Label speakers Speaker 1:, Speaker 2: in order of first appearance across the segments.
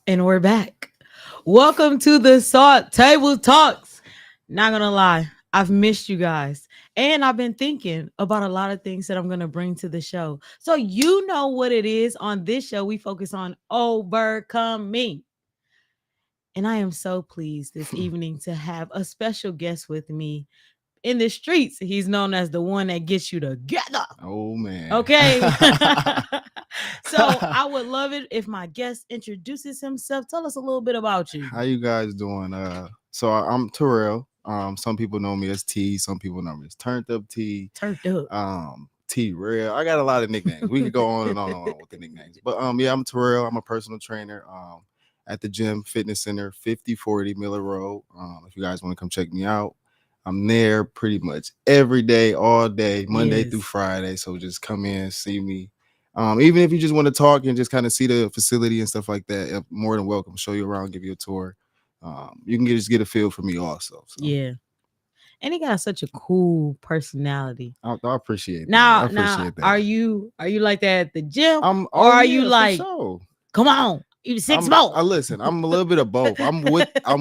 Speaker 1: And we're back. Welcome to the Salt Table Talks. Not gonna lie, I've missed you guys. And I've been thinking about a lot of things that I'm gonna bring to the show. So you know what it is. On this show, we focus on overcoming. And I am so pleased this evening to have a special guest with me in the streets. He's known as the one that gets you together.
Speaker 2: Oh man.
Speaker 1: Okay. So I would love it if my guest introduces himself. Tell us a little bit about you.
Speaker 2: How you guys doing? I'm Terrell. Some people know me as T. Some people know me as Turned Up T.
Speaker 1: Turned up.
Speaker 2: T Rail. I got a lot of nicknames. We could go on and on with the nicknames. But yeah, I'm Terrell. I'm a personal trainer. At the gym fitness center, 5040 Miller Road. If you guys want to come check me out, I'm there pretty much every day, all day, Monday through Friday. So just come in, see me. Even if you just want to talk and just kind of see the facility and stuff like that, you're more than welcome. Show you around, give you a tour. You can just get a feel for me also. So.
Speaker 1: Yeah. And he got such a cool personality.
Speaker 2: I appreciate that.
Speaker 1: Now, that. Are you like that at the gym? Or are you like,
Speaker 2: sure.
Speaker 1: Come on, you 6 more?
Speaker 2: Listen, I'm a little bit of both. I'm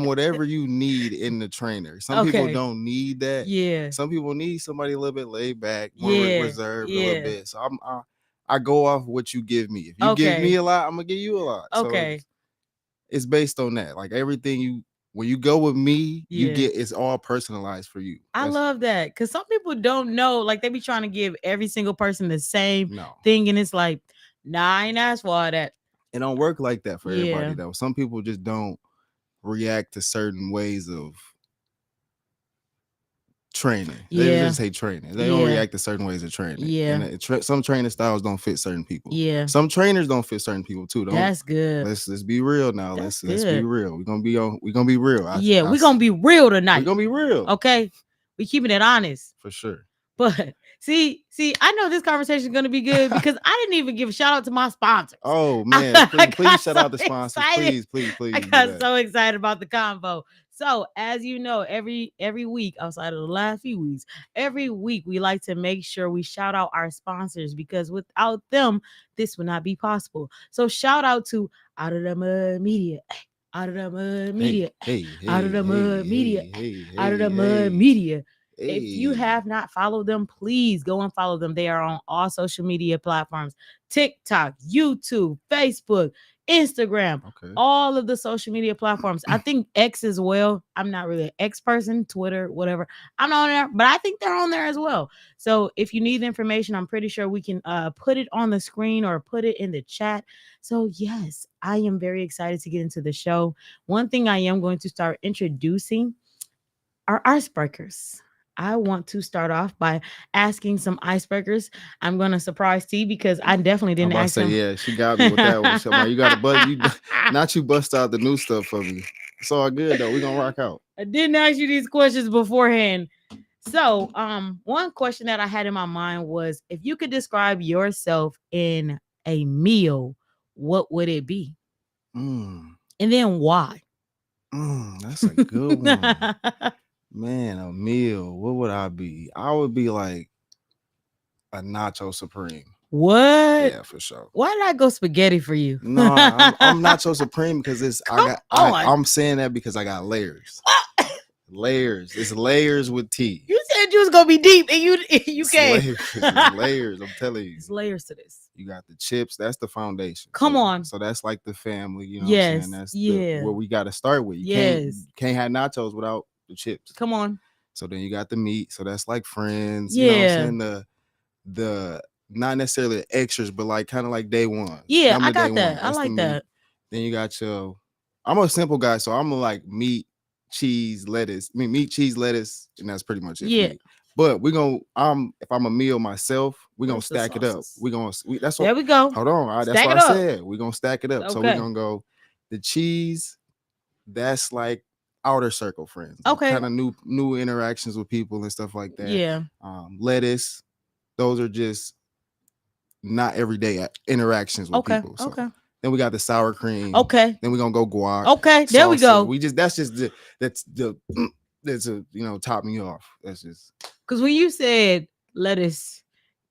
Speaker 2: whatever you need in the trainer. Some people don't need that.
Speaker 1: Yeah.
Speaker 2: Some people need somebody a little bit laid back, more reserved a little bit. So I go off what you give me. If you give me a lot, I'm gonna give you a lot.
Speaker 1: Okay.
Speaker 2: So it's based on that. Like everything when you go with me, you get it's all personalized for you.
Speaker 1: I love that because some people don't know. Like they be trying to give every single person the same thing, and it's like, nah, I ain't asked for all that.
Speaker 2: It don't work like that for everybody though. Some people just don't react to certain ways of training. They just say training. They don't react to certain ways of training.
Speaker 1: Yeah.
Speaker 2: And some training styles don't fit certain people.
Speaker 1: Yeah.
Speaker 2: Some trainers don't fit certain people too.
Speaker 1: That's good.
Speaker 2: Let's be real now. Let's be real. We're gonna be real.
Speaker 1: We're gonna be real tonight.
Speaker 2: We're gonna be real.
Speaker 1: Okay. We keeping it honest.
Speaker 2: For sure.
Speaker 1: But see, I know this conversation is gonna be good because I didn't even give a shout out to my sponsors.
Speaker 2: Oh man, please shout out the sponsors. Please.
Speaker 1: I got so excited about the convo. So, as you know, every week, outside of the last few weeks, every week we like to make sure we shout out our sponsors because without them, this would not be possible. So, shout out to Out of the Mud Media. Out of the Mud Media. Out of the Mud Media. Out of the Mud Media. If you have not followed them, please go and follow them. They are on all social media platforms: TikTok, YouTube, Facebook, Instagram, all of the social media platforms. I think X as well. I'm not really an X person, Twitter, whatever. I'm not on there, but I think they're on there as well. So if you need information, I'm pretty sure we can put it on the screen or put it in the chat. So yes, I am very excited to get into the show. One thing I am going to start introducing are icebreakers. I want to start off by asking some icebreakers. I'm going to surprise T because I definitely didn't ask him.
Speaker 2: Yeah, she got me with that one. So, you got to bust out the new stuff for me. It's all good though. We're going to rock out.
Speaker 1: I didn't ask you these questions beforehand. So, one question that I had in my mind was, if you could describe yourself in a meal, what would it be? And then why?
Speaker 2: That's a good one. Man, a meal. What would I be? I would be like a nacho supreme.
Speaker 1: What?
Speaker 2: Yeah, for sure.
Speaker 1: Why did I go spaghetti for you?
Speaker 2: No, I'm nacho supreme because I'm saying that because I got layers. Layers. It's layers with tea.
Speaker 1: You said you was gonna be deep, and you can't.
Speaker 2: Layers. I'm telling you.
Speaker 1: There's layers to this.
Speaker 2: You got the chips. That's the foundation.
Speaker 1: Come on.
Speaker 2: So that's like the family. You know what I'm saying? That's where we got to start with. You can't have nachos without the chips.
Speaker 1: Come on.
Speaker 2: So then you got the meat. So that's like friends. You know what I'm saying? The not necessarily the extras, but like kind of like day one.
Speaker 1: Yeah, I got that. I like that.
Speaker 2: Then you got I'm a simple guy, so I'm like meat, cheese, lettuce. Meat, cheese, lettuce, and that's pretty much it.
Speaker 1: Yeah.
Speaker 2: But if I'm a meal myself, we're gonna stack it up. That's what
Speaker 1: there we go.
Speaker 2: Hold on. That's what I said. We're gonna stack it up. Okay. So we're gonna go the cheese, that's like outer circle friends.
Speaker 1: Okay.
Speaker 2: Kind of new interactions with people and stuff like that.
Speaker 1: Yeah.
Speaker 2: Lettuce, those are just not everyday interactions with people. So. Okay. Then we got the sour cream.
Speaker 1: Okay.
Speaker 2: Then we're gonna go guac.
Speaker 1: Okay, there we go.
Speaker 2: That's top me off. That's just
Speaker 1: because when you said lettuce,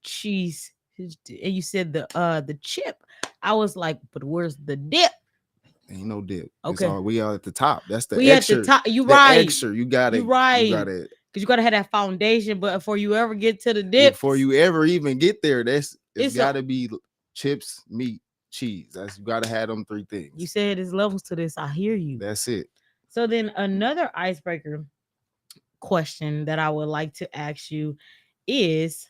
Speaker 1: cheese, and you said the chip, I was like, but where's the dip?
Speaker 2: Ain't no dip. It's
Speaker 1: Okay.
Speaker 2: all we are at the top. That's the
Speaker 1: We at the
Speaker 2: extra.
Speaker 1: top. You
Speaker 2: The
Speaker 1: right.
Speaker 2: extra. You
Speaker 1: You
Speaker 2: gotta.
Speaker 1: right.
Speaker 2: You gotta.
Speaker 1: Because you gotta have that foundation, but before you ever get to the dip,
Speaker 2: Before you ever even get there, it's
Speaker 1: It's a-
Speaker 2: gotta be chips, meat, cheese. That's you gotta have them three things.
Speaker 1: you said there's levels to this. I hear you.
Speaker 2: That's it.
Speaker 1: So then another icebreaker question that I would like to ask you is,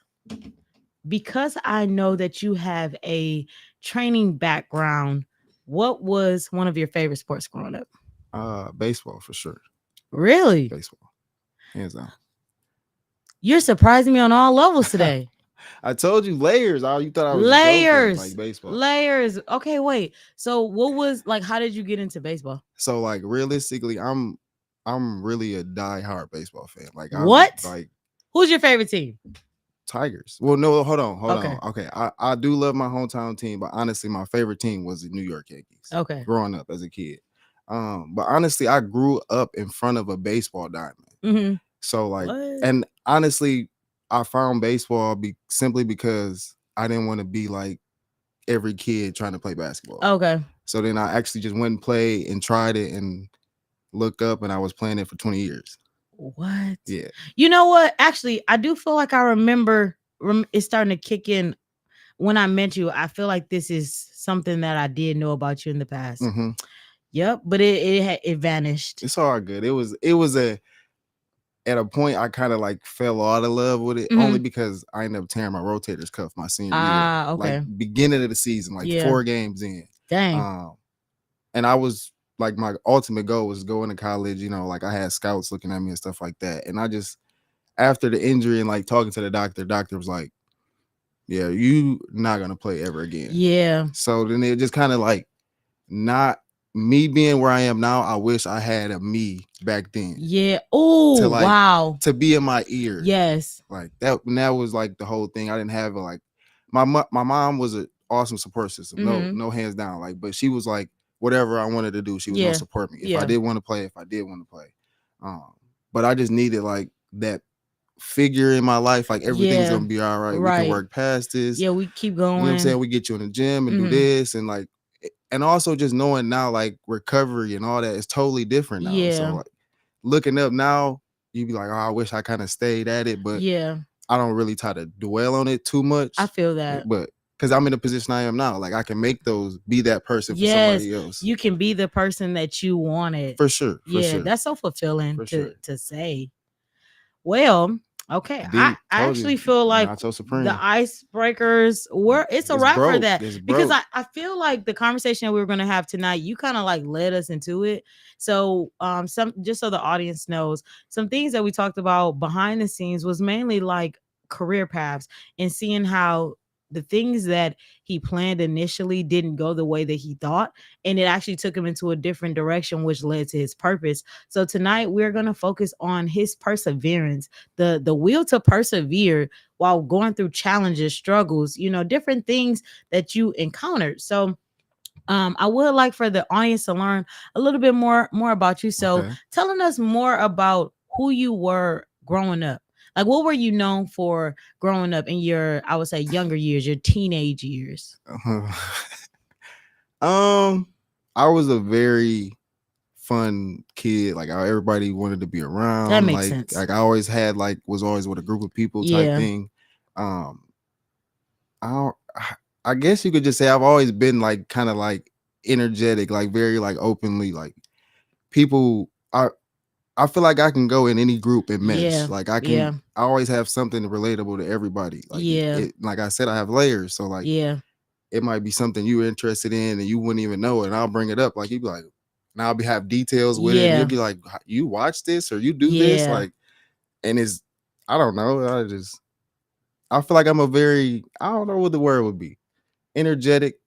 Speaker 1: because I know that you have a training background, what was one of your favorite sports growing up?
Speaker 2: Baseball for sure.
Speaker 1: Really?
Speaker 2: Baseball, hands down.
Speaker 1: You're surprising me on all levels today.
Speaker 2: I told you layers. You thought I was
Speaker 1: Layers,
Speaker 2: joking, like baseball.
Speaker 1: layers. Okay, wait. So what was like? How did you get into baseball?
Speaker 2: So like realistically, I'm really a diehard baseball fan. Like
Speaker 1: What?
Speaker 2: Like
Speaker 1: Who's your favorite team?
Speaker 2: Tigers. Well, no, hold on.
Speaker 1: Okay.
Speaker 2: Okay, I do love my hometown team, but honestly, my favorite team was the New York Yankees.
Speaker 1: Okay.
Speaker 2: Growing up as a kid, but honestly, I grew up in front of a baseball diamond.
Speaker 1: Mm-hmm.
Speaker 2: So like,
Speaker 1: What?
Speaker 2: and honestly, I found baseball simply because I didn't want to be like every kid trying to play basketball.
Speaker 1: Okay.
Speaker 2: So then I actually just went and played and tried it and looked up, and I was playing it for 20 years.
Speaker 1: What?
Speaker 2: Yeah.
Speaker 1: You know what? Actually, I do feel like I remember it's starting to kick in when I met you. I feel like this is something that I did know about you in the past.
Speaker 2: Mm-hmm.
Speaker 1: Yep, but it vanished.
Speaker 2: It's all good. It was at a point I kind of like fell out of love with it, only because I ended up tearing my rotator's cuff my senior year.
Speaker 1: Okay.
Speaker 2: Like beginning of the season, like 4 games in.
Speaker 1: Dang.
Speaker 2: And I was like, my ultimate goal was going to college. You know, like I had scouts looking at me and stuff like that. And I just, after the injury and like talking to the doctor was like, yeah, you not gonna play ever again.
Speaker 1: Yeah.
Speaker 2: So then it just kind of like, not me being where I am now. I wish I had a me back then.
Speaker 1: Yeah. Oh,
Speaker 2: like,
Speaker 1: wow.
Speaker 2: To be in my ear.
Speaker 1: Yes.
Speaker 2: Like that. And that was like the whole thing. I didn't have like my mom was an awesome support system. No hands down. Like, but she was like, whatever I wanted to do, she was gonna support me. If I did want to play, but I just needed like that figure in my life. Like everything's gonna be all right. We can work past this.
Speaker 1: Yeah, we keep going.
Speaker 2: You know what I'm saying? We get you in the gym and do this, and like, and also just knowing now, like recovery and all that is totally different now.
Speaker 1: Yeah.
Speaker 2: So like looking up now, you'd be like, oh, I wish I kind of stayed at it, but I don't really try to dwell on it too much.
Speaker 1: I feel that.
Speaker 2: But because I'm in the position I am now, like I can make those, be that person for somebody else.
Speaker 1: You can be the person that you wanted.
Speaker 2: For sure.
Speaker 1: That's so fulfilling to say. Well, okay. I actually feel like
Speaker 2: so
Speaker 1: the icebreakers it's a wrap for that. Because I feel like the conversation that we were going to have tonight, you kind of like led us into it. So just so the audience knows, some things that we talked about behind the scenes was mainly like career paths and seeing how the things that he planned initially didn't go the way that he thought, and it actually took him into a different direction, which led to his purpose. So tonight we're going to focus on his perseverance, the will to persevere while going through challenges, struggles, different things that you encountered. So I would like for the audience to learn a little bit more about you. So telling us more about who you were growing up. Like, what were you known for growing up in your, I would say, younger years, your teenage years?
Speaker 2: I was a very fun kid. Like everybody wanted to be around.
Speaker 1: That makes sense.
Speaker 2: Like I always had was always with a group of people type thing. I guess you could just say I've always been like kind of like energetic, like very like openly, like people. I feel like I can go in any group and mesh.
Speaker 1: Yeah.
Speaker 2: Like I can. I always have something relatable to everybody. Like like I said, I have layers. So like it might be something you're interested in and you wouldn't even know it, and I'll bring it up. Like you'd be like, and I'll have details with it. And you'll be like, you watch this or you do this, like, and it's, I don't know. I feel like I'm I don't know what the word would be. Energetic.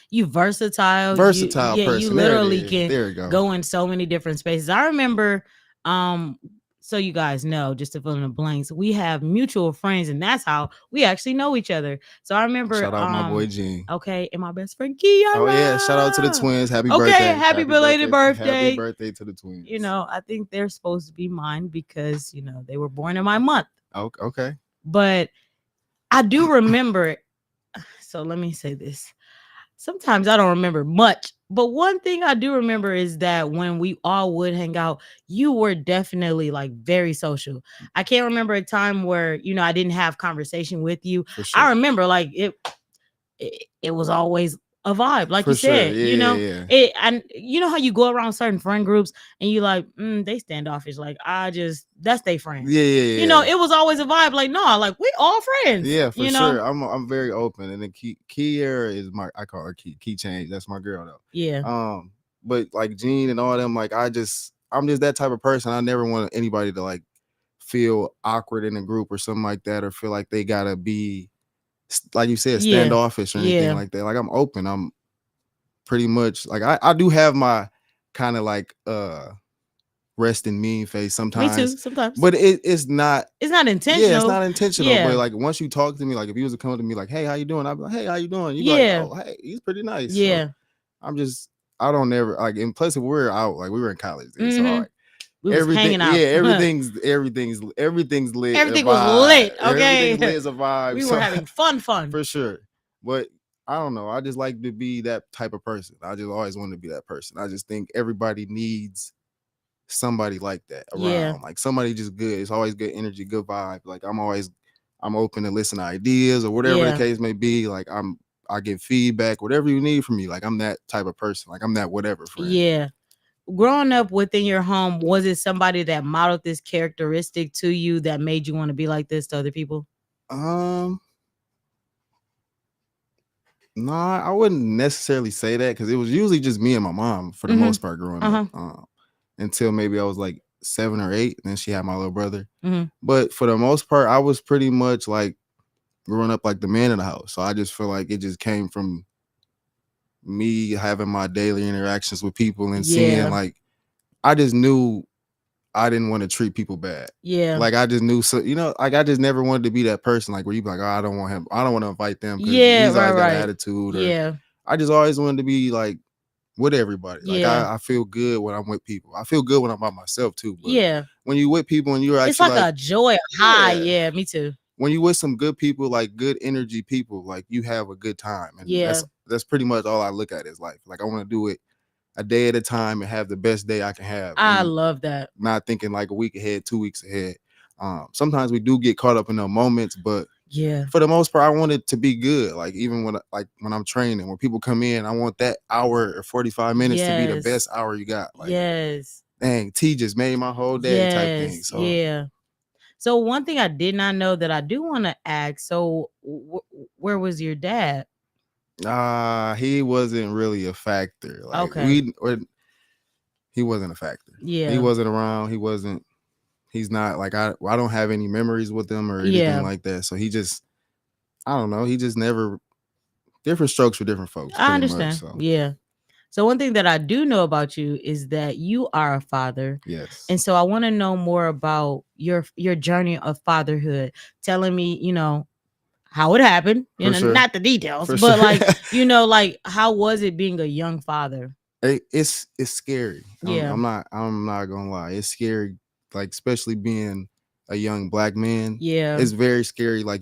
Speaker 1: You versatile
Speaker 2: person.
Speaker 1: You literally can go in so many different spaces. I remember, so you guys know, just to fill in the blanks, we have mutual friends, and that's how we actually know each other. So I remember,
Speaker 2: shout out my boy Gene.
Speaker 1: Okay, and my best friend Kiara.
Speaker 2: Oh yeah, shout out to the twins. Happy birthday!
Speaker 1: Happy belated birthday!
Speaker 2: Happy birthday to the twins.
Speaker 1: I think they're supposed to be mine because they were born in my month.
Speaker 2: Okay,
Speaker 1: but I do remember. So let me say this. sometimes I don't remember much, but one thing I do remember is that when we all would hang out, you were definitely like very social. I can't remember a time where, I didn't have conversation with you.
Speaker 2: For
Speaker 1: I
Speaker 2: sure.
Speaker 1: remember like it was always a vibe, like you
Speaker 2: For sure.
Speaker 1: said,
Speaker 2: Yeah, yeah, yeah.
Speaker 1: and you know how you go around certain friend groups and you like, they standoffish, like that's their friend.
Speaker 2: Yeah, yeah, yeah.
Speaker 1: It was always a vibe, like, no, like we all friends,
Speaker 2: Yeah, for sure. I'm very open, and then Kiera is I call her Key Change. That's my girl though.
Speaker 1: Yeah.
Speaker 2: But like Jean and all them, like I'm just that type of person. I never want anybody to like feel awkward in a group or something like that, or feel like they gotta be like you said
Speaker 1: Yeah.
Speaker 2: standoffish or anything
Speaker 1: Yeah.
Speaker 2: like that. Like I'm open. I'm pretty much like I do have my kind of like rest in mean face
Speaker 1: Me too,
Speaker 2: sometimes,
Speaker 1: sometimes.
Speaker 2: but it's not.
Speaker 1: It's not
Speaker 2: Yeah,
Speaker 1: intentional.
Speaker 2: it's not intentional.
Speaker 1: Yeah.
Speaker 2: But like once you talk to me, like if you was to come to me like, hey, how you doing? I'd be like, hey, how you doing? You be like,
Speaker 1: Yeah.
Speaker 2: oh, hey, he's pretty nice. So
Speaker 1: Yeah.
Speaker 2: I don't never like. And plus, if we're out, like we were in college, then, so
Speaker 1: Mhm.
Speaker 2: like
Speaker 1: We was
Speaker 2: everything,
Speaker 1: hanging out.
Speaker 2: yeah, everything's lit.
Speaker 1: Everything
Speaker 2: a
Speaker 1: was
Speaker 2: vibe.
Speaker 1: lit, okay?
Speaker 2: Everything's lit as a vibe.
Speaker 1: We
Speaker 2: so,
Speaker 1: were having fun.
Speaker 2: for sure. But I don't know. I just like to be that type of person. I just always wanted to be that person. I just think everybody needs somebody like that around.
Speaker 1: Yeah.
Speaker 2: Like somebody just good. It's always good energy, good vibe. Like I'm open to listen to ideas or whatever
Speaker 1: Yeah.
Speaker 2: the case may be. Like I get feedback, whatever you need from me. Like I'm that type of person. Like I'm that whatever friend.
Speaker 1: Yeah. Growing up within your home, was it somebody that modeled this characteristic to you that made you want to be like this to other people?
Speaker 2: Nah, I wouldn't necessarily say that because it was usually just me and my mom for the most part growing up. Until maybe I was like 7 or 8, and then she had my little brother. But for the most part, I was pretty much like growing up like the man in the house. So I just feel like it just came from me having my daily interactions with people and seeing like I just knew I didn't want to treat people bad.
Speaker 1: Yeah.
Speaker 2: Like I just knew, so like I just never wanted to be that person like where you be like, oh, I don't want to invite them because he's always got attitude. Or I just always wanted to be like with everybody. Like I feel good when I'm with people. I feel good when I'm by myself too. But when you with people and you're actually
Speaker 1: it's like a joy, a high. Yeah, me too.
Speaker 2: When you with some good people, like good energy people, like you have a good time. And that's pretty much all I look at is life. Like I want to do it a day at a time and have the best day I can have.
Speaker 1: I love that.
Speaker 2: Not thinking like a week ahead, 2 weeks ahead. Sometimes we do get caught up in those moments, but for the most part, I want it to be good. Like even when I'm training, when people come in, I want that hour or 45 minutes to be the best hour you got. Like, dang, T just made my whole day type thing. So
Speaker 1: So one thing I did not know that I do want to ask. So where was your dad?
Speaker 2: He wasn't really a factor. Like he wasn't a factor.
Speaker 1: Yeah.
Speaker 2: He wasn't around. He's not like I don't have any memories with him or anything like that. So he just, I don't know. He just never, different strokes for different folks.
Speaker 1: I understand. Much, so. Yeah. So one thing that I do know about you is that you are a father.
Speaker 2: Yes.
Speaker 1: And so I want to know more about your journey of fatherhood. Telling me, how it happened. Not the details, but like, like how was it being a young father?
Speaker 2: It's scary.
Speaker 1: Yeah.
Speaker 2: I'm not gonna lie. It's scary, like especially being a young Black man.
Speaker 1: Yeah.
Speaker 2: It's very scary. Like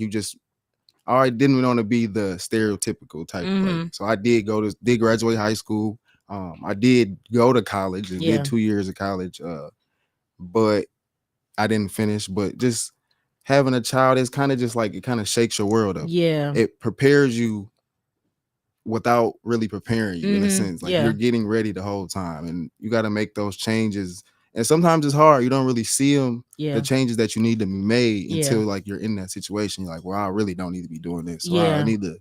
Speaker 2: I didn't want to be the stereotypical type. Like, so I did graduate high school. I did go to college and did 2 years of college. But I didn't finish. But just having a child is kind of just like, it kind of shakes your world up.
Speaker 1: Yeah.
Speaker 2: It prepares you without really preparing you in a sense. Like you're getting ready the whole time and you got to make those changes. And sometimes it's hard. You don't really see them, the changes that you need to be made until like you're in that situation. You're like, well, I really don't need to be doing this. So I need to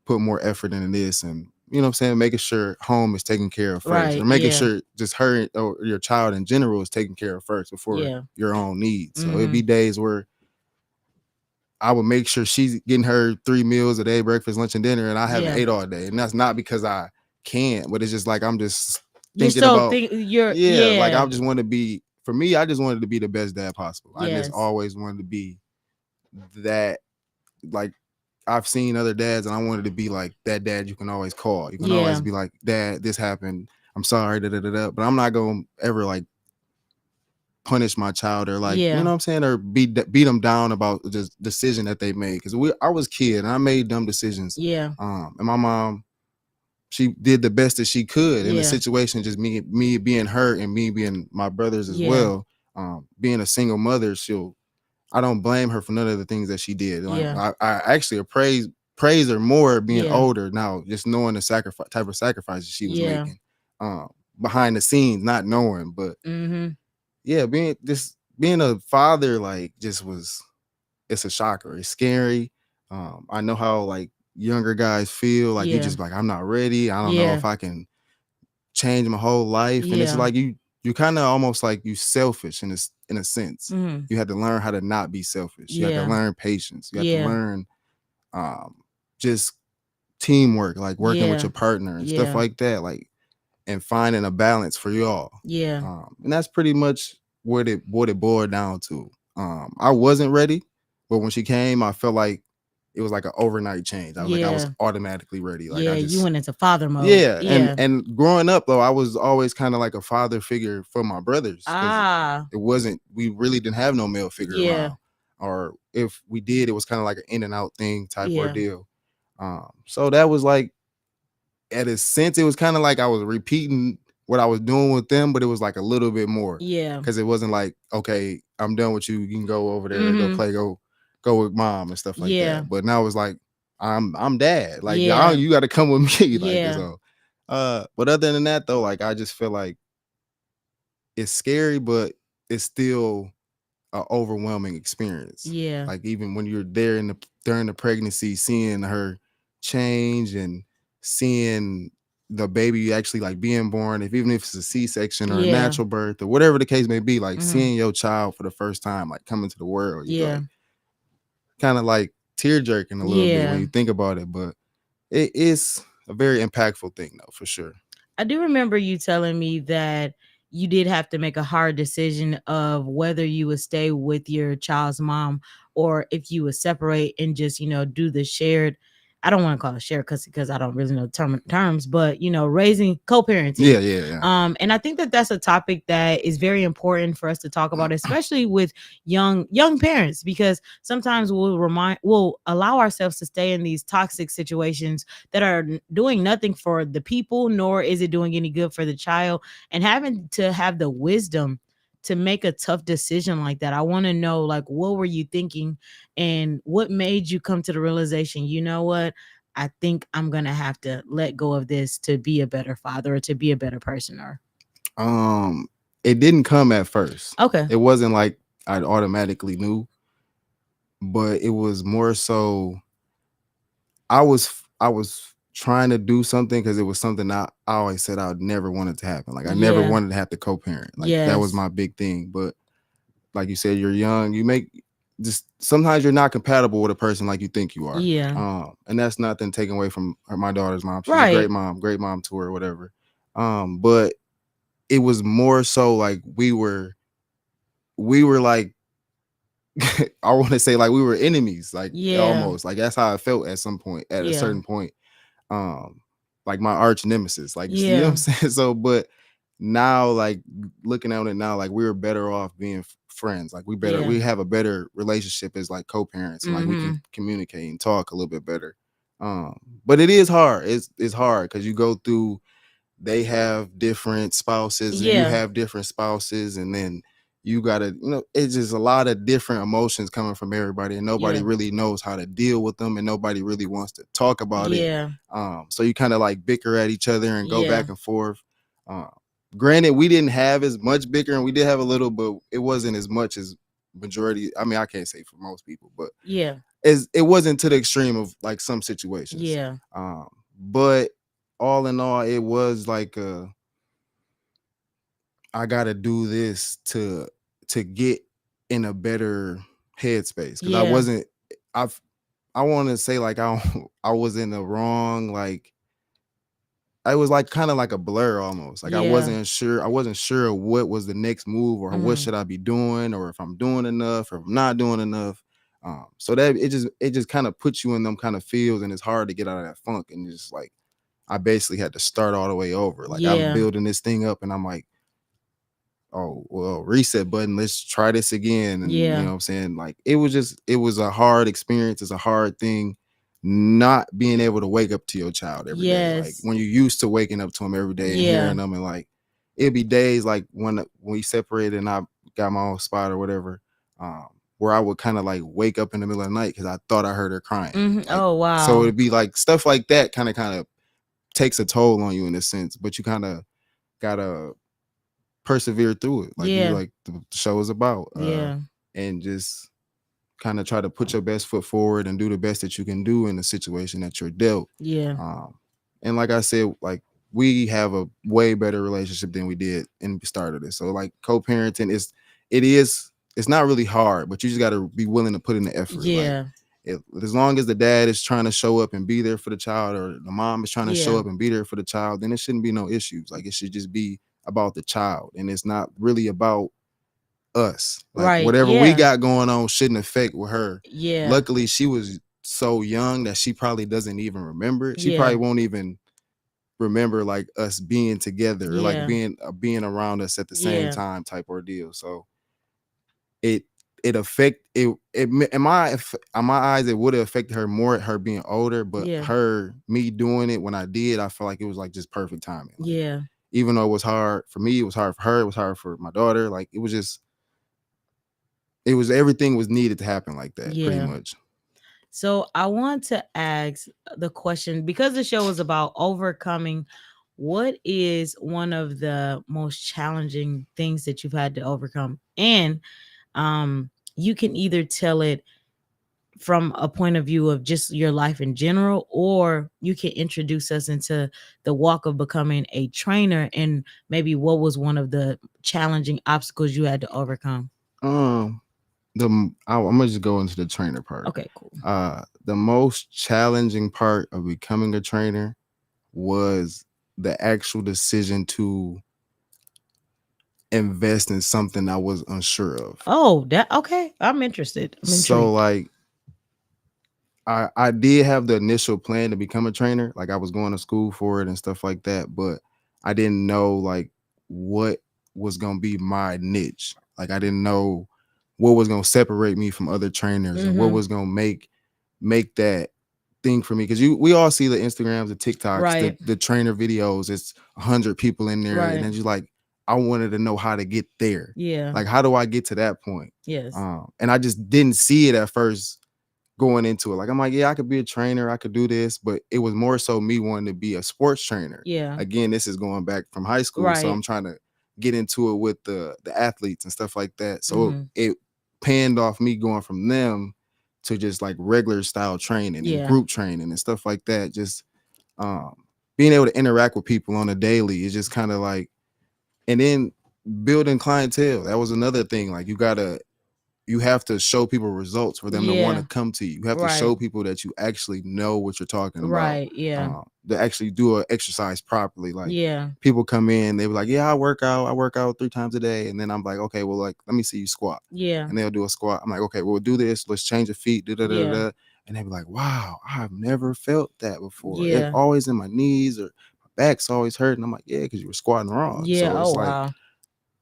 Speaker 2: put more effort into this. And you know what I'm saying? Making sure home is taken care of first, or making sure just her or your child in general is taken care of first before your own needs. So it'd be days where I would make sure she's getting her 3 meals a day, breakfast, lunch, and dinner, and I haven't ate all day. And that's not because I can't, but it's just like I'm just thinking about like I just want to be, for me, I just wanted to be the best dad possible. I just always wanted to be that. Like I've seen other dads and I wanted to be like that dad you can always call. You can always be like, Dad, this happened, I'm sorry, but I'm not gonna ever like punish my child or like, you know what I'm saying, or beat them down about the decision that they made. Because I was a kid and I made dumb decisions. And my mom she did the best that she could in the
Speaker 1: Yeah.
Speaker 2: situation. Just me being her and me being my brothers as
Speaker 1: Yeah.
Speaker 2: well. Being a single mother, I don't blame her for none of the things that she did. Like
Speaker 1: Yeah.
Speaker 2: I actually praise her more being
Speaker 1: Yeah.
Speaker 2: older now, just knowing the type of sacrifices she was
Speaker 1: Yeah.
Speaker 2: making behind the scenes, not knowing. But
Speaker 1: Mm-hmm.
Speaker 2: yeah, being a father, like, just was, it's a shocker. It's scary. I know how like younger guys feel. Like you
Speaker 1: Yeah.
Speaker 2: just like, I'm not ready. I don't know
Speaker 1: Yeah.
Speaker 2: if I can change my whole life. And it's
Speaker 1: Yeah.
Speaker 2: like you kind of almost like you selfish in a sense.
Speaker 1: Mm-hmm.
Speaker 2: You had to learn how to not be selfish. You had to
Speaker 1: Yeah.
Speaker 2: learn patience. You had to
Speaker 1: Yeah.
Speaker 2: learn um just teamwork, like working with
Speaker 1: Yeah.
Speaker 2: your partner and stuff
Speaker 1: Yeah.
Speaker 2: like that. Like, and finding a balance for y'all.
Speaker 1: Yeah.
Speaker 2: And that's pretty much what it boiled down to. I wasn't ready, but when she came, I felt like it was like an overnight change. I was like, I was
Speaker 1: Yeah.
Speaker 2: automatically ready. Like
Speaker 1: Yeah.
Speaker 2: I
Speaker 1: You
Speaker 2: just,
Speaker 1: went into father mode.
Speaker 2: yeah.
Speaker 1: Yeah.
Speaker 2: And growing up though, I was always kind of like a father figure for my brothers, because
Speaker 1: Ah.
Speaker 2: we really didn't have no male figure
Speaker 1: Yeah.
Speaker 2: around. Or if we did, it was kind of like an in and out thing type
Speaker 1: Yeah.
Speaker 2: ordeal. So that was like, at a sense, it was kind of like I was repeating what I was doing with them, but it was like a little bit more,
Speaker 1: Yeah.
Speaker 2: because it wasn't like, okay, I'm done with you. You can go over there, go
Speaker 1: Mm-hmm.
Speaker 2: play, go with mom and stuff like
Speaker 1: Yeah.
Speaker 2: that. But now it's like, I'm dad. Like, y'all,
Speaker 1: Yeah.
Speaker 2: you got to come with me. Like,
Speaker 1: Yeah.
Speaker 2: so. But other than that though, like, I just feel like it's scary, but it's still a overwhelming experience.
Speaker 1: Yeah.
Speaker 2: Like, even when you're there during the pregnancy, seeing her change and seeing the baby actually like being born, even if it's a C-section or a
Speaker 1: Yeah.
Speaker 2: natural birth or whatever the case may be, like
Speaker 1: Mm-hmm.
Speaker 2: seeing your child for the first time, like coming to the world, you
Speaker 1: Yeah.
Speaker 2: like kind of like tear jerking a little bit when
Speaker 1: Yeah.
Speaker 2: you think about it. But it is a very impactful thing though, for sure.
Speaker 1: I do remember you telling me that you did have to make a hard decision of whether you would stay with your child's mom or if you would separate and just, do the shared. I don't want to call it shared because I don't really know terms, but raising co-parenting.
Speaker 2: Yeah, yeah, yeah.
Speaker 1: And I think that that's a topic that is very important for us to talk about, especially with young parents, because sometimes we'll allow ourselves to stay in these toxic situations that are doing nothing for the people, nor is it doing any good for the child. And having to have the wisdom to make a tough decision like that. I want to know, like, what were you thinking and what made you come to the realization, you know what? I think I'm going to have to let go of this to be a better father or to be a better person or
Speaker 2: It didn't come at first.
Speaker 1: okay.
Speaker 2: It wasn't like I automatically knew, but it was more so I was trying to do something because it was something I always said I would never wanted to happen. Like, I never
Speaker 1: Yeah.
Speaker 2: wanted to have to co-parent. Like, that was
Speaker 1: Yes.
Speaker 2: my big thing. But like you said, you're young. You make just sometimes you're not compatible with a person like you think you are.
Speaker 1: Yeah.
Speaker 2: And that's nothing taken away from my daughter's mom. She's a
Speaker 1: Right.
Speaker 2: great mom to her, whatever. But it was more so like we were like I want to say like we were enemies, like
Speaker 1: Yeah.
Speaker 2: almost like that's how I felt at some point, at a
Speaker 1: Yeah.
Speaker 2: certain point. Like my arch nemesis, like, you know what
Speaker 1: Yeah.
Speaker 2: I'm saying? So, but now, like, looking at it now, like, we were better off being friends. Like,
Speaker 1: Yeah.
Speaker 2: we have a better relationship as like co-parents, and like we can communicate and talk a little bit better. But it is hard. It's hard because you go through, they have different spouses and you
Speaker 1: Yeah.
Speaker 2: have different spouses, and then you gotta, it's just a lot of different emotions coming from everybody, and nobody
Speaker 1: Yeah.
Speaker 2: really knows how to deal with them, and nobody really wants to talk about it.
Speaker 1: Yeah.
Speaker 2: So you kind of like bicker at each other and go
Speaker 1: Yeah.
Speaker 2: back and forth. uh, Granted, we didn't have as much bickering. We did have a little, but it wasn't as much as majority. I mean, I can't say for most people, but
Speaker 1: Yeah.
Speaker 2: it wasn't to the extreme of like some situations.
Speaker 1: Yeah.
Speaker 2: But all in all, it was like I gotta do this to get in a better headspace, because I
Speaker 1: Yeah.
Speaker 2: wasn't. I want to say like I was in the wrong, like, I was like kind of like a blur almost. Like,
Speaker 1: Yeah.
Speaker 2: I wasn't sure what was the next move, or what should I be doing, or if I'm doing enough, or if I'm not doing enough. So that it just kind of puts you in them kind of feels, and it's hard to get out of that funk. And it's like I basically had to start all the way over. Like, I'm
Speaker 1: Yeah.
Speaker 2: building this thing up, and I'm like, oh well, reset button, let's try this again. And you know
Speaker 1: Yeah.
Speaker 2: what I'm saying? Like, it was a hard experience. It's a hard thing not being able to wake up to your child every day. Like
Speaker 1: Yes.
Speaker 2: when you're used to waking up to him every day and
Speaker 1: Yeah.
Speaker 2: hearing them, and like it'd be days like when we separated and I got my own spot or whatever, where I would kind of like wake up in the middle of the night because I thought I heard her crying. Like,
Speaker 1: Oh wow.
Speaker 2: So it'd be like stuff like that kind of takes a toll on you in a sense, but you kind of gotta persevere through it. Like you like the show is about. And just kind of try to put your best foot forward and do the best that you can do in the situation that you're dealt. And like I said, like we have a way better relationship than we did in the start of this. So like co-parenting it's not really hard, but you just got to be willing to put in the effort. Like, as long as the dad is trying to show up and be there for the child, or the mom is trying to show up and be there for the child, then it shouldn't be no issues. Like it should just be about the child, and it's not really about us. Like whatever we got going on shouldn't affect with her. Luckily, she was so young that she probably doesn't even remember it. She probably won't even remember like us being together, or like being around us at the same time type ordeal. So it affect it in my eyes, it would have affected her more at her being older, but me doing it when I did, I felt like it was like just perfect timing. Like, even though it was hard for me, it was hard for her, it was hard for my daughter. Like everything was needed to happen like that, pretty much.
Speaker 1: So I want to ask the question, because the show is about overcoming, what is one of the most challenging things that you've had to overcome? And you can either tell it from a point of view of just your life in general, or you can introduce us into the walk of becoming a trainer, and maybe what was one of the challenging obstacles you had to overcome.
Speaker 2: I'm gonna just go into the trainer part.
Speaker 1: Okay, cool.
Speaker 2: The most challenging part of becoming a trainer was the actual decision to invest in something I was unsure of.
Speaker 1: Oh, that okay. I'm interested.
Speaker 2: So like I did have the initial plan to become a trainer. Like I was going to school for it and stuff like that, but I didn't know like what was gonna be my niche. Like I didn't know what was gonna separate me from other trainers and what was gonna make that thing for me. Because we all see the Instagrams, the TikToks, the trainer videos. It's 100 people in there, and then you're like, I wanted to know how to get there. Like how do I get to that point? And I just didn't see it at first going into it. Like I'm like, yeah, I could be a trainer, I could do this, but it was more so me wanting to be a sports trainer. Again, this is going back from high school, so I'm trying to get into it with the athletes and stuff like that. So it panned off me going from them to just like regular style training and group training and stuff like that. Just being able to interact with people on a daily is just kind of like, and then building clientele. That was another thing. Like you have to show people results for them to want to come to you. You have to show people that you actually know what you're talking about. To actually do an exercise properly. Like people come in, they be like, yeah, I work out 3 times a day. And then I'm like, okay, well, like, let me see you squat. And they'll do a squat. I'm like, okay, we'll do this. Let's change the feet. And they be like, wow, I've never felt that before. It's always in my knees, or my back's always hurting. I'm like, yeah, because you were squatting wrong. So it's like,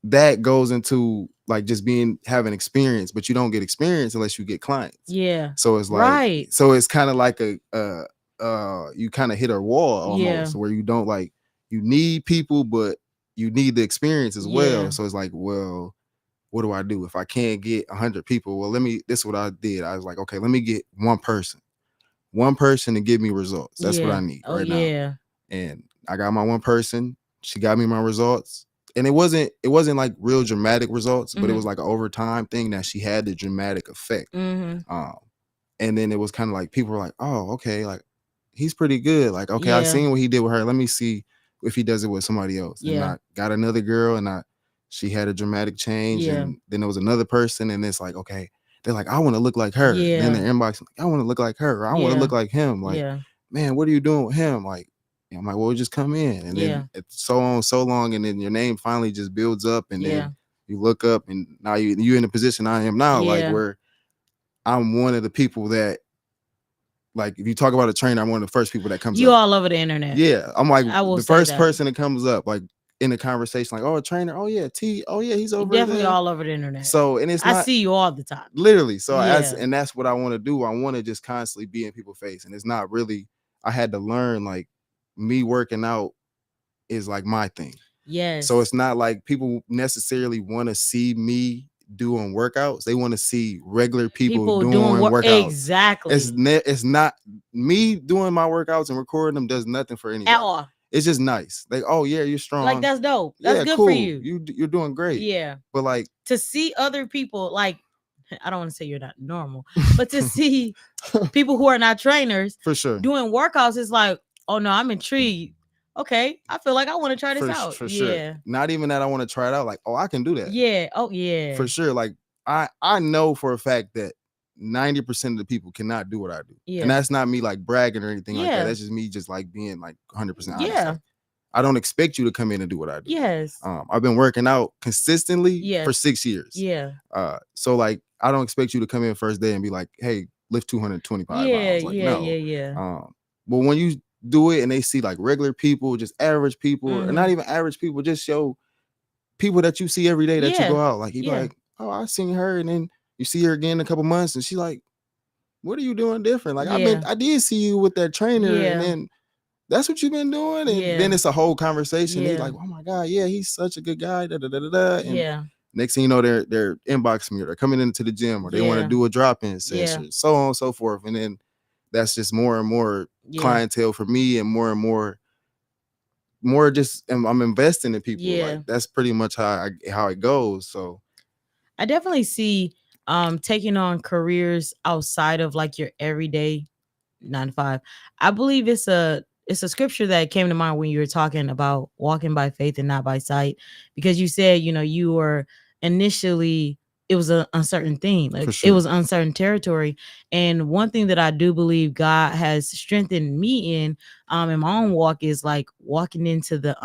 Speaker 2: that goes into like just having experience, but you don't get experience unless you get clients. So it's like, so it's kind of like you kind of hit a wall almost, where you don't like, you need people, but you need the experience as well. So it's like, well, what do I do if I can't get 100 people? Well, this is what I did. I was like, okay, let me get one person to give me results. That's what I need now. And I got my one person. She got me my results. And it wasn't like real dramatic results, but it was like an over time thing that she had the dramatic effect. And then it was kind of like people were like, oh, okay, like he's pretty good. Like, okay, I seen what he did with her. Let me see if he does it with somebody else. And I got another girl, and she had a dramatic change. And then there was another person, and it's like, okay, they're like, I want to look like her. Then their inbox, like, I want to look like her. Or I want to look like him. Like, man, what are you doing with him? Like, I'm like, well, just come in. And then it's so on so long, and then your name finally just builds up, and then you look up, and now you're in the position I am now, like where I'm one of the people that, like, if you talk about a trainer, I'm one of the first people that comes up.
Speaker 1: You all over the internet.
Speaker 2: I'm like the first person that comes up. Like in the conversation, like, oh, a trainer, oh yeah, T, oh yeah, he's
Speaker 1: You're
Speaker 2: over
Speaker 1: definitely
Speaker 2: there.
Speaker 1: all over the internet.
Speaker 2: So, and it's
Speaker 1: I
Speaker 2: not
Speaker 1: see you all the time.
Speaker 2: literally. So
Speaker 1: Yeah.
Speaker 2: and that's what I want to do. I want to just constantly be in people's face. And it's not really, I had to learn like me working out is like my thing.
Speaker 1: Yes.
Speaker 2: So it's not like people necessarily want to see me doing workouts. They want to see regular people doing workouts.
Speaker 1: Exactly.
Speaker 2: It's not me doing my workouts and recording them does nothing for anybody.
Speaker 1: At all.
Speaker 2: It's just nice. Like, oh yeah, you're strong.
Speaker 1: Like, that's dope. That's good for you.
Speaker 2: You're doing great.
Speaker 1: Yeah.
Speaker 2: But like
Speaker 1: to see other people, like, I don't want to say you're not normal, but to see people who are not trainers
Speaker 2: for sure
Speaker 1: doing workouts is like, oh no, I'm intrigued. Okay, I feel like I want to try this out.
Speaker 2: For sure. Not even that I want to try it out. Like, oh, I can do that.
Speaker 1: Yeah. Oh yeah.
Speaker 2: For sure. Like I know for a fact that 90% of the people cannot do what I do. Yeah. And that's not me like bragging or anything like that. That's just me just like being like 100% honest. Yeah. Like, I don't expect you to come in and do what I do.
Speaker 1: Yes.
Speaker 2: I've been working out consistently for 6 years.
Speaker 1: Yeah.
Speaker 2: So like I don't expect you to come in first day and be like, hey, lift 225 pounds. Like, no. Yeah. But when you do it and they see like regular people, just average people, or not even average people, just show people that you see every day that you go out. Like you be like, oh, I seen her, and then you see her again in a couple months, and she like, what are you doing different? Like I did see you with that trainer, and then that's what you've been doing, and then it's a whole conversation. He's like, oh my god, yeah, he's such a good guy. Da, da, da, da, da. And next thing you know, they're inboxing me, or they're coming into the gym, or they want to do a drop-in session, so on and so forth, and then that's just more and more clientele for me, and more just I'm investing in people. Like that's pretty much how it goes. So
Speaker 1: I definitely see taking on careers outside of like your everyday 9 to 5. I believe it's a scripture that came to mind when you were talking about walking by faith and not by sight, because you said, you were initially, it was an uncertain thing. Like it was uncertain territory. And one thing that I do believe God has strengthened me in my own walk is like walking into the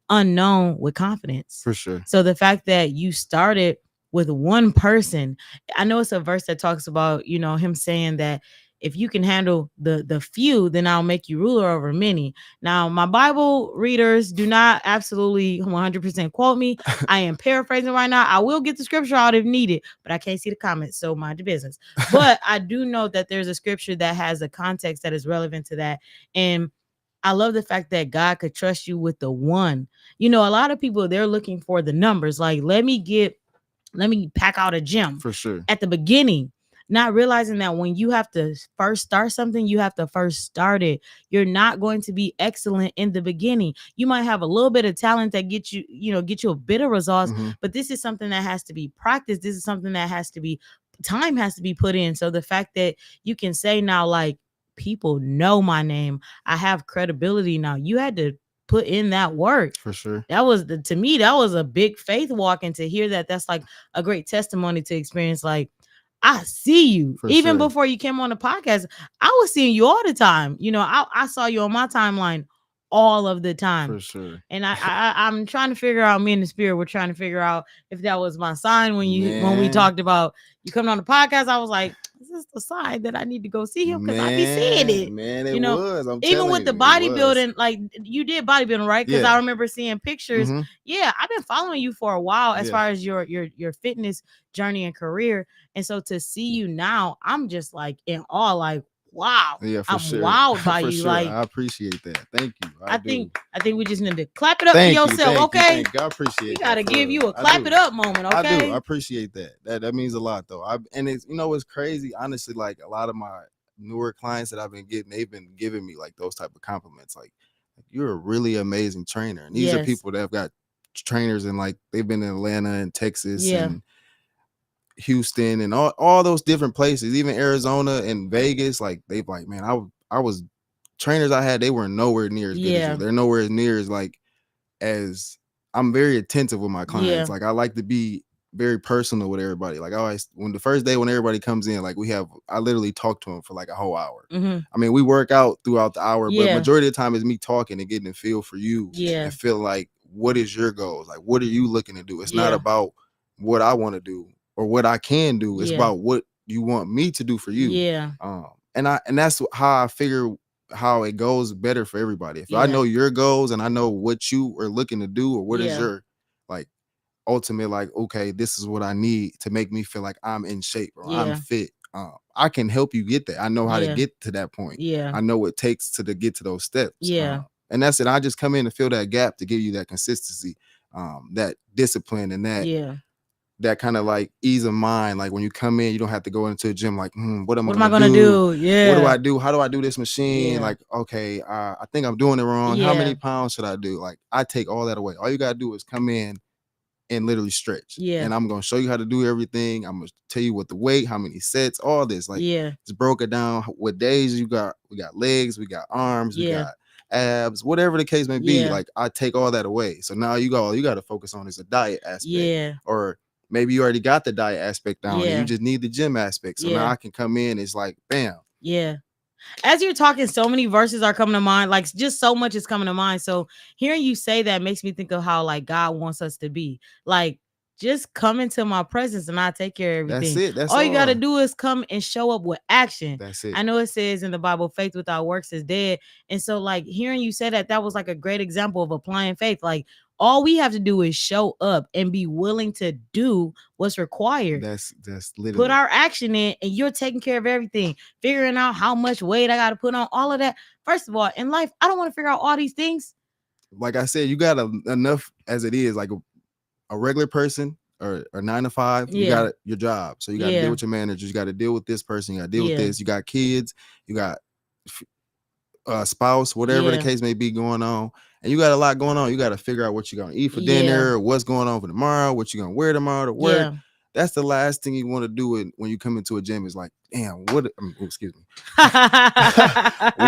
Speaker 1: unknown with confidence.
Speaker 2: For sure.
Speaker 1: So the fact that you started with one person, I know it's a verse that talks about, him saying that if you can handle the few, then I'll make you ruler over many. Now, my Bible readers do not absolutely 100% quote me. I am paraphrasing right now. I will get the scripture out if needed, but I can't see the comments, so mind your business. But I do know that there's a scripture that has a context that is relevant to that. And I love the fact that God could trust you with the one. A lot of people, they're looking for the numbers. Like, let me pack out a gym
Speaker 2: for sure
Speaker 1: at the beginning. Not realizing that when you have to first start something, you have to first start it. You're not going to be excellent in the beginning. You might have a little bit of talent that get you a bit of results, but this is something that has to be practiced. This is something that time has to be put in. So the fact that you can say now, like, people know my name, I have credibility now. You had to put in that work.
Speaker 2: For sure.
Speaker 1: That was to me, that was a big faith walk. And to hear that, that's like a great testimony to experience. Like, I see you. Even before you came on the podcast, I was seeing you all the time. I saw you on my timeline all of the time.
Speaker 2: For sure.
Speaker 1: And I'm trying to figure out, me and the spirit, we're trying to figure out if that was my sign when we talked about you coming on the podcast. I was like, is this the sign that I need to go see him? Because I be seeing it.
Speaker 2: Man, it was. I'm
Speaker 1: even with the bodybuilding, like you did bodybuilding, right? Because I remember seeing pictures.
Speaker 2: Mm-hmm.
Speaker 1: Yeah, I've been following you for a while as far as your fitness journey and career. And so to see you now, I'm just like in awe, like, wow.
Speaker 2: Yeah,
Speaker 1: I'm wowed by you.
Speaker 2: Sure.
Speaker 1: Like,
Speaker 2: I appreciate that. Thank you.
Speaker 1: I think we just need to clap it up for yourself, okay?
Speaker 2: Thank you. I appreciate
Speaker 1: it. You gotta give you a clap it up moment, okay?
Speaker 2: I do. I appreciate that. That means a lot though. And it's it's crazy. Honestly, like a lot of my newer clients that I've been getting, they've been giving me like those type of compliments. Like you're a really amazing trainer. And these are people that have got trainers and like they've been in Atlanta and Texas and Houston and all those different places, even Arizona and Vegas. Like they've like, man, I was trainers I had, they were nowhere near as good as you. They're nowhere near as like as I'm very attentive with my clients. Like I like to be very personal with everybody. Like I always, when the first day when everybody comes in, like I literally talk to them for like a whole hour.
Speaker 1: Mm-hmm.
Speaker 2: I mean, we work out throughout the hour, but majority of the time is me talking and getting a feel for you and feel like, what is your goals? Like, what are you looking to do? It's not about what I want to do or what I can do. It's about what you want me to do for you.
Speaker 1: Yeah.
Speaker 2: And that's how I figure how it goes better for everybody. If I
Speaker 1: Yeah.
Speaker 2: know your goals and I know what you are looking to do, or what is
Speaker 1: Yeah.
Speaker 2: your like ultimate, like, okay, this is what I need to make me feel like I'm in shape or I'm
Speaker 1: Yeah.
Speaker 2: fit. I can help you get that. I know how to
Speaker 1: Yeah.
Speaker 2: get to that point.
Speaker 1: Yeah.
Speaker 2: I know what it takes to get to those steps.
Speaker 1: Yeah.
Speaker 2: And that's it. I just come in to fill that gap to give you that consistency, that discipline, and
Speaker 1: Yeah.
Speaker 2: that kind of like ease of mind. Like when you come in, you don't have to go into a gym like, what am I
Speaker 1: What am I
Speaker 2: gonna
Speaker 1: gonna
Speaker 2: do?
Speaker 1: do?
Speaker 2: What do I
Speaker 1: Yeah.
Speaker 2: do? How do I do this machine?
Speaker 1: Yeah.
Speaker 2: Like, okay, I think I'm doing it wrong. How
Speaker 1: Yeah.
Speaker 2: many pounds should I do? Like, I take all that away. All you gotta do is come in and literally stretch.
Speaker 1: Yeah.
Speaker 2: And I'm gonna show you how to do everything. I'm gonna tell you what the weight, how many sets, all this. Like,
Speaker 1: Yeah.
Speaker 2: it's broken down. What days you got? We got legs, we got arms, we
Speaker 1: Yeah.
Speaker 2: got abs, whatever the case may be.
Speaker 1: Yeah.
Speaker 2: Like, I take all that away. So now you got to focus on is a diet aspect,
Speaker 1: Yeah.
Speaker 2: or maybe you already got the diet aspect down and you
Speaker 1: Yeah.
Speaker 2: just need the gym aspect. So now
Speaker 1: Yeah.
Speaker 2: I can come in. It's like, bam.
Speaker 1: Yeah. As you're talking, so many verses are coming to mind. Like just so much is coming to mind. So hearing you say that makes me think of how like God wants us to be. Like just come into my presence and I take care of
Speaker 2: That's
Speaker 1: everything.
Speaker 2: it. That's
Speaker 1: All you gotta
Speaker 2: all.
Speaker 1: do is come and show up with action.
Speaker 2: That's it.
Speaker 1: I know it says in the Bible, faith without works is dead. And so, like hearing you say that, that was like a great example of applying faith. Like all we have to do is show up and be willing to do what's required.
Speaker 2: That's
Speaker 1: Put
Speaker 2: literally.
Speaker 1: our action in, and you're taking care of everything. Figuring out how much weight I got to put on, all of that. First of all, in life, I don't want to figure out all these things.
Speaker 2: Like I said, you got enough as it is. Like a regular person or 9 to 5, you
Speaker 1: Yeah.
Speaker 2: got your job. So you got to
Speaker 1: Yeah.
Speaker 2: deal with your managers. You got to deal with this person. You got to deal with
Speaker 1: Yeah.
Speaker 2: this. You got kids. You got spouse, whatever the
Speaker 1: Yeah.
Speaker 2: case may be going on. And you got a lot going on. You got to figure out what you're going to eat for
Speaker 1: Yeah.
Speaker 2: dinner, or what's going on for tomorrow, what you're going to wear tomorrow to work.
Speaker 1: Yeah.
Speaker 2: That's the last thing you want to do when you come into a gym is like, damn, excuse me.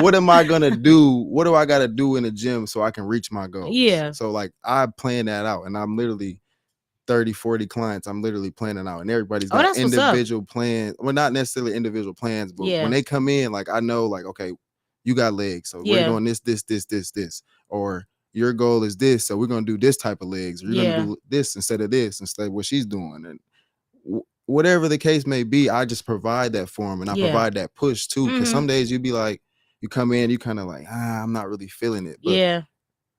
Speaker 2: What am I going to do? What do I got to do in the gym so I can reach my goals?
Speaker 1: Yeah.
Speaker 2: So like I plan that out, and I'm literally 30, 40 clients. I'm literally planning out, and everybody's got
Speaker 1: that's what's up.
Speaker 2: individual plans. Well, not necessarily individual plans, but
Speaker 1: Yeah.
Speaker 2: when they come in, like I know, like, okay, you got legs, so we're
Speaker 1: Yeah.
Speaker 2: doing this, or your goal is this, so we're gonna do this type of legs, or you're
Speaker 1: Yeah.
Speaker 2: gonna do this instead of what she's doing, and whatever the case may be, I just provide that for them, and I
Speaker 1: Yeah.
Speaker 2: provide that push too. Because
Speaker 1: Mhm.
Speaker 2: some days you be like, you come in, you kind of like, I'm not really feeling it, but
Speaker 1: Yeah.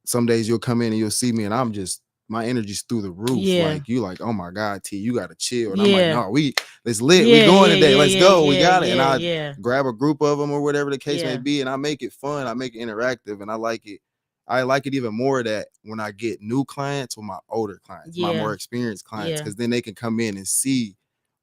Speaker 2: some days you'll come in and you'll see me, and I'm just, my energy's through the roof.
Speaker 1: Yeah.
Speaker 2: Like you like, oh my God, T, you gotta chill. And I'm like,
Speaker 1: Yeah.
Speaker 2: no, it's lit.
Speaker 1: Yeah,
Speaker 2: We going
Speaker 1: yeah,
Speaker 2: today.
Speaker 1: yeah,
Speaker 2: Let's
Speaker 1: yeah,
Speaker 2: go. We
Speaker 1: yeah,
Speaker 2: got it. And
Speaker 1: yeah,
Speaker 2: I
Speaker 1: yeah.
Speaker 2: grab a group of them or whatever the case may
Speaker 1: Yeah.
Speaker 2: be, and I make it fun. I make it interactive, and I like it. I like it even more that when I get new clients or my older clients, my
Speaker 1: Yeah.
Speaker 2: more experienced clients,
Speaker 1: Yeah.
Speaker 2: because then they can come in and see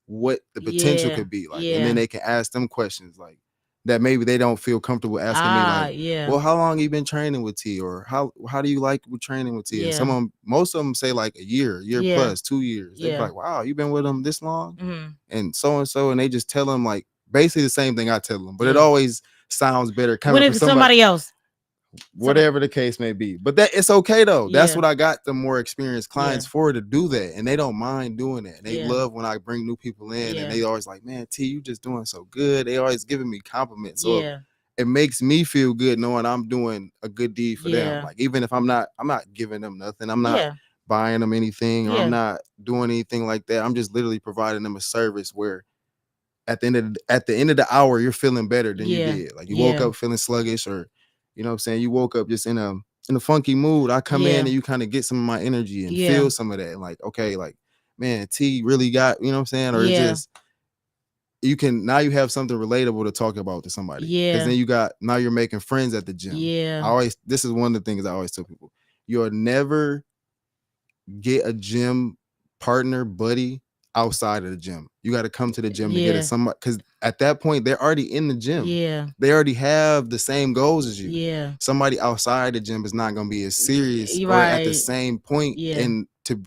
Speaker 2: what the potential
Speaker 1: Yeah.
Speaker 2: could be like,
Speaker 1: Yeah.
Speaker 2: and then they can ask them questions like that maybe they don't feel comfortable asking me, like,
Speaker 1: Yeah.
Speaker 2: well, how long you been training with T, or how do you like with training with T? And
Speaker 1: Yeah.
Speaker 2: most of them say like a year
Speaker 1: Yeah.
Speaker 2: plus, 2 years. They be
Speaker 1: Yeah.
Speaker 2: like, wow, you been with them this long,
Speaker 1: Mhm.
Speaker 2: and so, and they just tell them like basically the same thing I tell them, but it
Speaker 1: Yeah.
Speaker 2: always sounds better
Speaker 1: When
Speaker 2: coming from
Speaker 1: it's
Speaker 2: somebody
Speaker 1: somebody else.
Speaker 2: whatever the case may be. But that it's okay though. That's
Speaker 1: Yeah.
Speaker 2: what I got the more experienced clients
Speaker 1: Yeah.
Speaker 2: for, to do that. And they don't mind doing that. And they
Speaker 1: Yeah.
Speaker 2: love when I bring new people in,
Speaker 1: Yeah.
Speaker 2: and they always like, man, T, you just doing so good. They always giving me compliments. So
Speaker 1: Yeah.
Speaker 2: it makes me feel good knowing I'm doing a good deed for them.
Speaker 1: Yeah.
Speaker 2: Like even if I'm not giving them nothing. I'm not
Speaker 1: Yeah.
Speaker 2: buying them anything, or
Speaker 1: Yeah.
Speaker 2: I'm not doing anything like that. I'm just literally providing them a service where at the end of the hour, you're feeling better than you
Speaker 1: Yeah.
Speaker 2: did. Like you woke
Speaker 1: Yeah.
Speaker 2: up feeling sluggish, or you know what I'm saying, you woke up just in a funky mood. I come
Speaker 1: Yeah.
Speaker 2: in and you kind of get some of my energy and
Speaker 1: Yeah.
Speaker 2: feel some of that. And like, okay, like, man, T really got, you know what I'm saying? Or it's
Speaker 1: Yeah.
Speaker 2: just you have something relatable to talk about to somebody. Because
Speaker 1: Yeah.
Speaker 2: then now you're making friends at the gym.
Speaker 1: Yeah.
Speaker 2: This is one of the things I always tell people. You'll never get a gym partner, buddy, outside of the gym. You got to come to the gym to get
Speaker 1: Yeah.
Speaker 2: it somebody, because at that point they're already in the gym.
Speaker 1: Yeah.
Speaker 2: They already have the same goals as you.
Speaker 1: Yeah.
Speaker 2: Somebody outside the gym is not going to be as serious
Speaker 1: You're
Speaker 2: or at the
Speaker 1: right.
Speaker 2: same point,
Speaker 1: Yeah.
Speaker 2: and to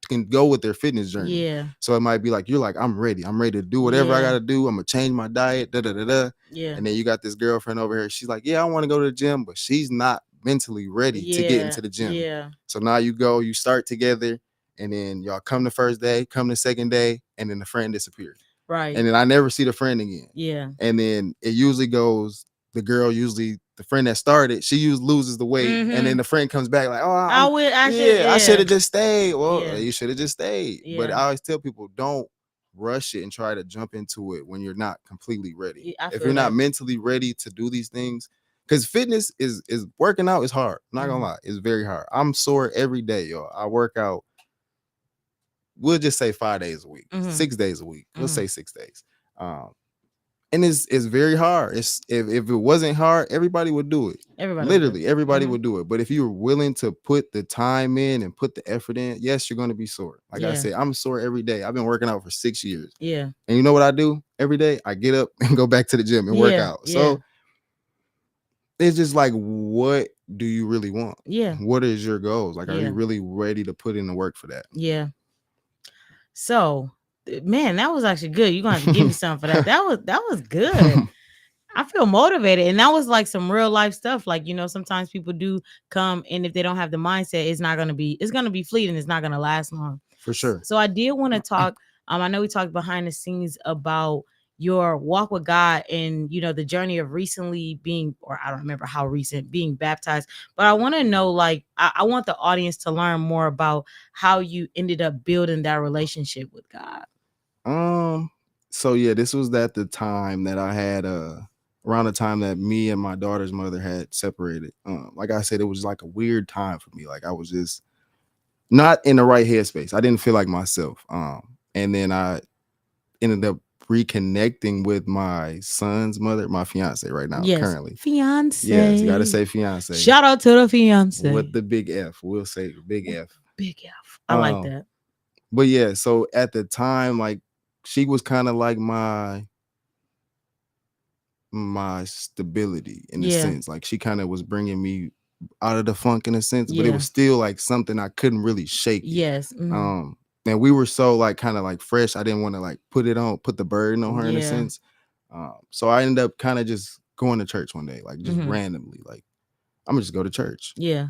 Speaker 2: can go with their fitness journey.
Speaker 1: Yeah.
Speaker 2: So it might be like, you're like, I'm ready to do whatever I
Speaker 1: Yeah.
Speaker 2: got to do. I'm gonna change my diet,
Speaker 1: Yeah.
Speaker 2: and then you got this girlfriend over here, she's like, yeah, I want to go to the gym, but she's not mentally ready to get into the gym.
Speaker 1: Yeah.
Speaker 2: So now you start together, and then y'all come the first day, come the second day, and then the friend disappears.
Speaker 1: Right.
Speaker 2: And then I never see the friend again.
Speaker 1: Yeah.
Speaker 2: And then it usually goes, the friend that started, she usually loses the weight.
Speaker 1: Mhm.
Speaker 2: And then the friend comes back like, oh,
Speaker 1: I
Speaker 2: I should have just stayed. Well,
Speaker 1: Yeah.
Speaker 2: you should have just stayed. But
Speaker 1: Yeah.
Speaker 2: I always tell people, don't rush it and try to jump into it when you're not completely ready.
Speaker 1: I
Speaker 2: If
Speaker 1: feel
Speaker 2: you're not
Speaker 1: that.
Speaker 2: mentally ready to do these things, Because fitness is working out is hard. I'm not gonna
Speaker 1: Mhm.
Speaker 2: lie, it's very hard. I'm sore every day, y'all. I work out. We'll just say 5 days a week,
Speaker 1: Mhm.
Speaker 2: 6 days a week. We'll
Speaker 1: Mhm.
Speaker 2: say 6 days. Um, and it's very hard. It's if it wasn't hard, everybody would do it.
Speaker 1: Everybody would do it.
Speaker 2: Literally, everybody
Speaker 1: Mhm.
Speaker 2: would do it. But if you're willing to put the time in and put the effort in, yes, you're gonna be sore. Like I
Speaker 1: Yeah.
Speaker 2: said, I'm sore every day. I've been working out for 6 years.
Speaker 1: Yeah.
Speaker 2: And you know what I do every day? I get up and go back to the gym and work
Speaker 1: Yeah.
Speaker 2: out.
Speaker 1: Yeah.
Speaker 2: So it's just like, what do you really want?
Speaker 1: Yeah.
Speaker 2: What is your goals? Like, are
Speaker 1: Yeah.
Speaker 2: you really ready to put in the work for that?
Speaker 1: Yeah. So, man, that was actually good. You're gonna have to give me something for that. That was good. I feel motivated. And that was like some real life stuff. Like, sometimes people do come, and if they don't have the mindset, it's gonna be fleeting. It's not gonna last long.
Speaker 2: For sure.
Speaker 1: So I did want to talk. I know we talked behind the scenes about your walk with God and the journey of recently being, or I don't remember how recent, being baptized. But I want to know, like, I want the audience to learn more about how you ended up building that relationship with God.
Speaker 2: So yeah, this was at the time that I had around the time that me and my daughter's mother had separated. Like I said, it was like a weird time for me. Like I was just not in the right headspace. I didn't feel like myself. And then I ended up reconnecting with my son's mother, my fiance right now,
Speaker 1: Yes,
Speaker 2: currently.
Speaker 1: fiance.
Speaker 2: Yes, you gotta say fiance.
Speaker 1: Shout out to the fiance.
Speaker 2: With the big F. We'll say big F.
Speaker 1: Big F. I like that.
Speaker 2: But yeah, so at the time, like she was kind of like my stability in a
Speaker 1: Yeah.
Speaker 2: sense. Like she kind of was bringing me out of the funk in a sense, but it
Speaker 1: Yeah.
Speaker 2: was still like something I couldn't really shake it.
Speaker 1: Yes. Mhm.
Speaker 2: And we were so like kind of like fresh. I didn't want to like put the burden on her in a
Speaker 1: Yeah.
Speaker 2: sense. So I ended up kind of just going to church one day, like just
Speaker 1: Mhm.
Speaker 2: randomly, like I'm gonna just go to church.
Speaker 1: Yeah.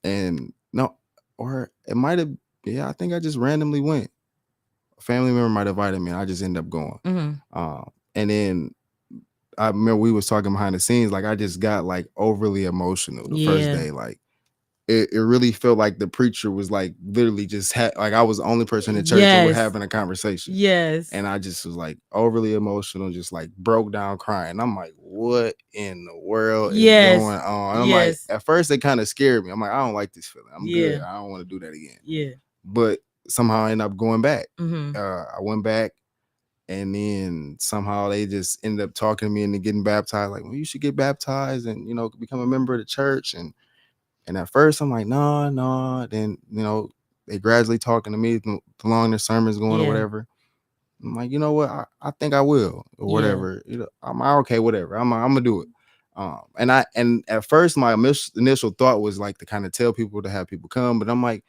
Speaker 2: And no, or it might have, yeah, I think I just randomly went. A family member might have invited me, and I just ended up going.
Speaker 1: Mhm.
Speaker 2: And then I remember we was talking behind the scenes, like I just got like overly emotional the first
Speaker 1: Yeah.
Speaker 2: day. Like it really felt like the preacher was like literally just like I was the only person in church and we're
Speaker 1: Yes.
Speaker 2: having a conversation.
Speaker 1: Yes.
Speaker 2: And I just was like overly emotional, just like broke down crying. I'm like, what in the world is
Speaker 1: Yes.
Speaker 2: going on? And I'm like,
Speaker 1: Yes.
Speaker 2: at first it kind of scared me. I'm like, I don't like this feeling. I'm
Speaker 1: Yeah.
Speaker 2: good. I don't want to do that again.
Speaker 1: Yeah.
Speaker 2: But somehow I ended up going back.
Speaker 1: Mhm.
Speaker 2: I went back, and then somehow they just ended up talking to me into getting baptized. Like, well, you should get baptized and become a member of the church. And at first I'm like, no. Then they gradually talking to me along the sermons going or
Speaker 1: Yeah.
Speaker 2: whatever. I'm like, you know what? I think I will or
Speaker 1: Yeah.
Speaker 2: whatever. I'm okay, whatever. I'm gonna do it. And at first my initial thought was like to kind of tell people to have people come, but I'm like,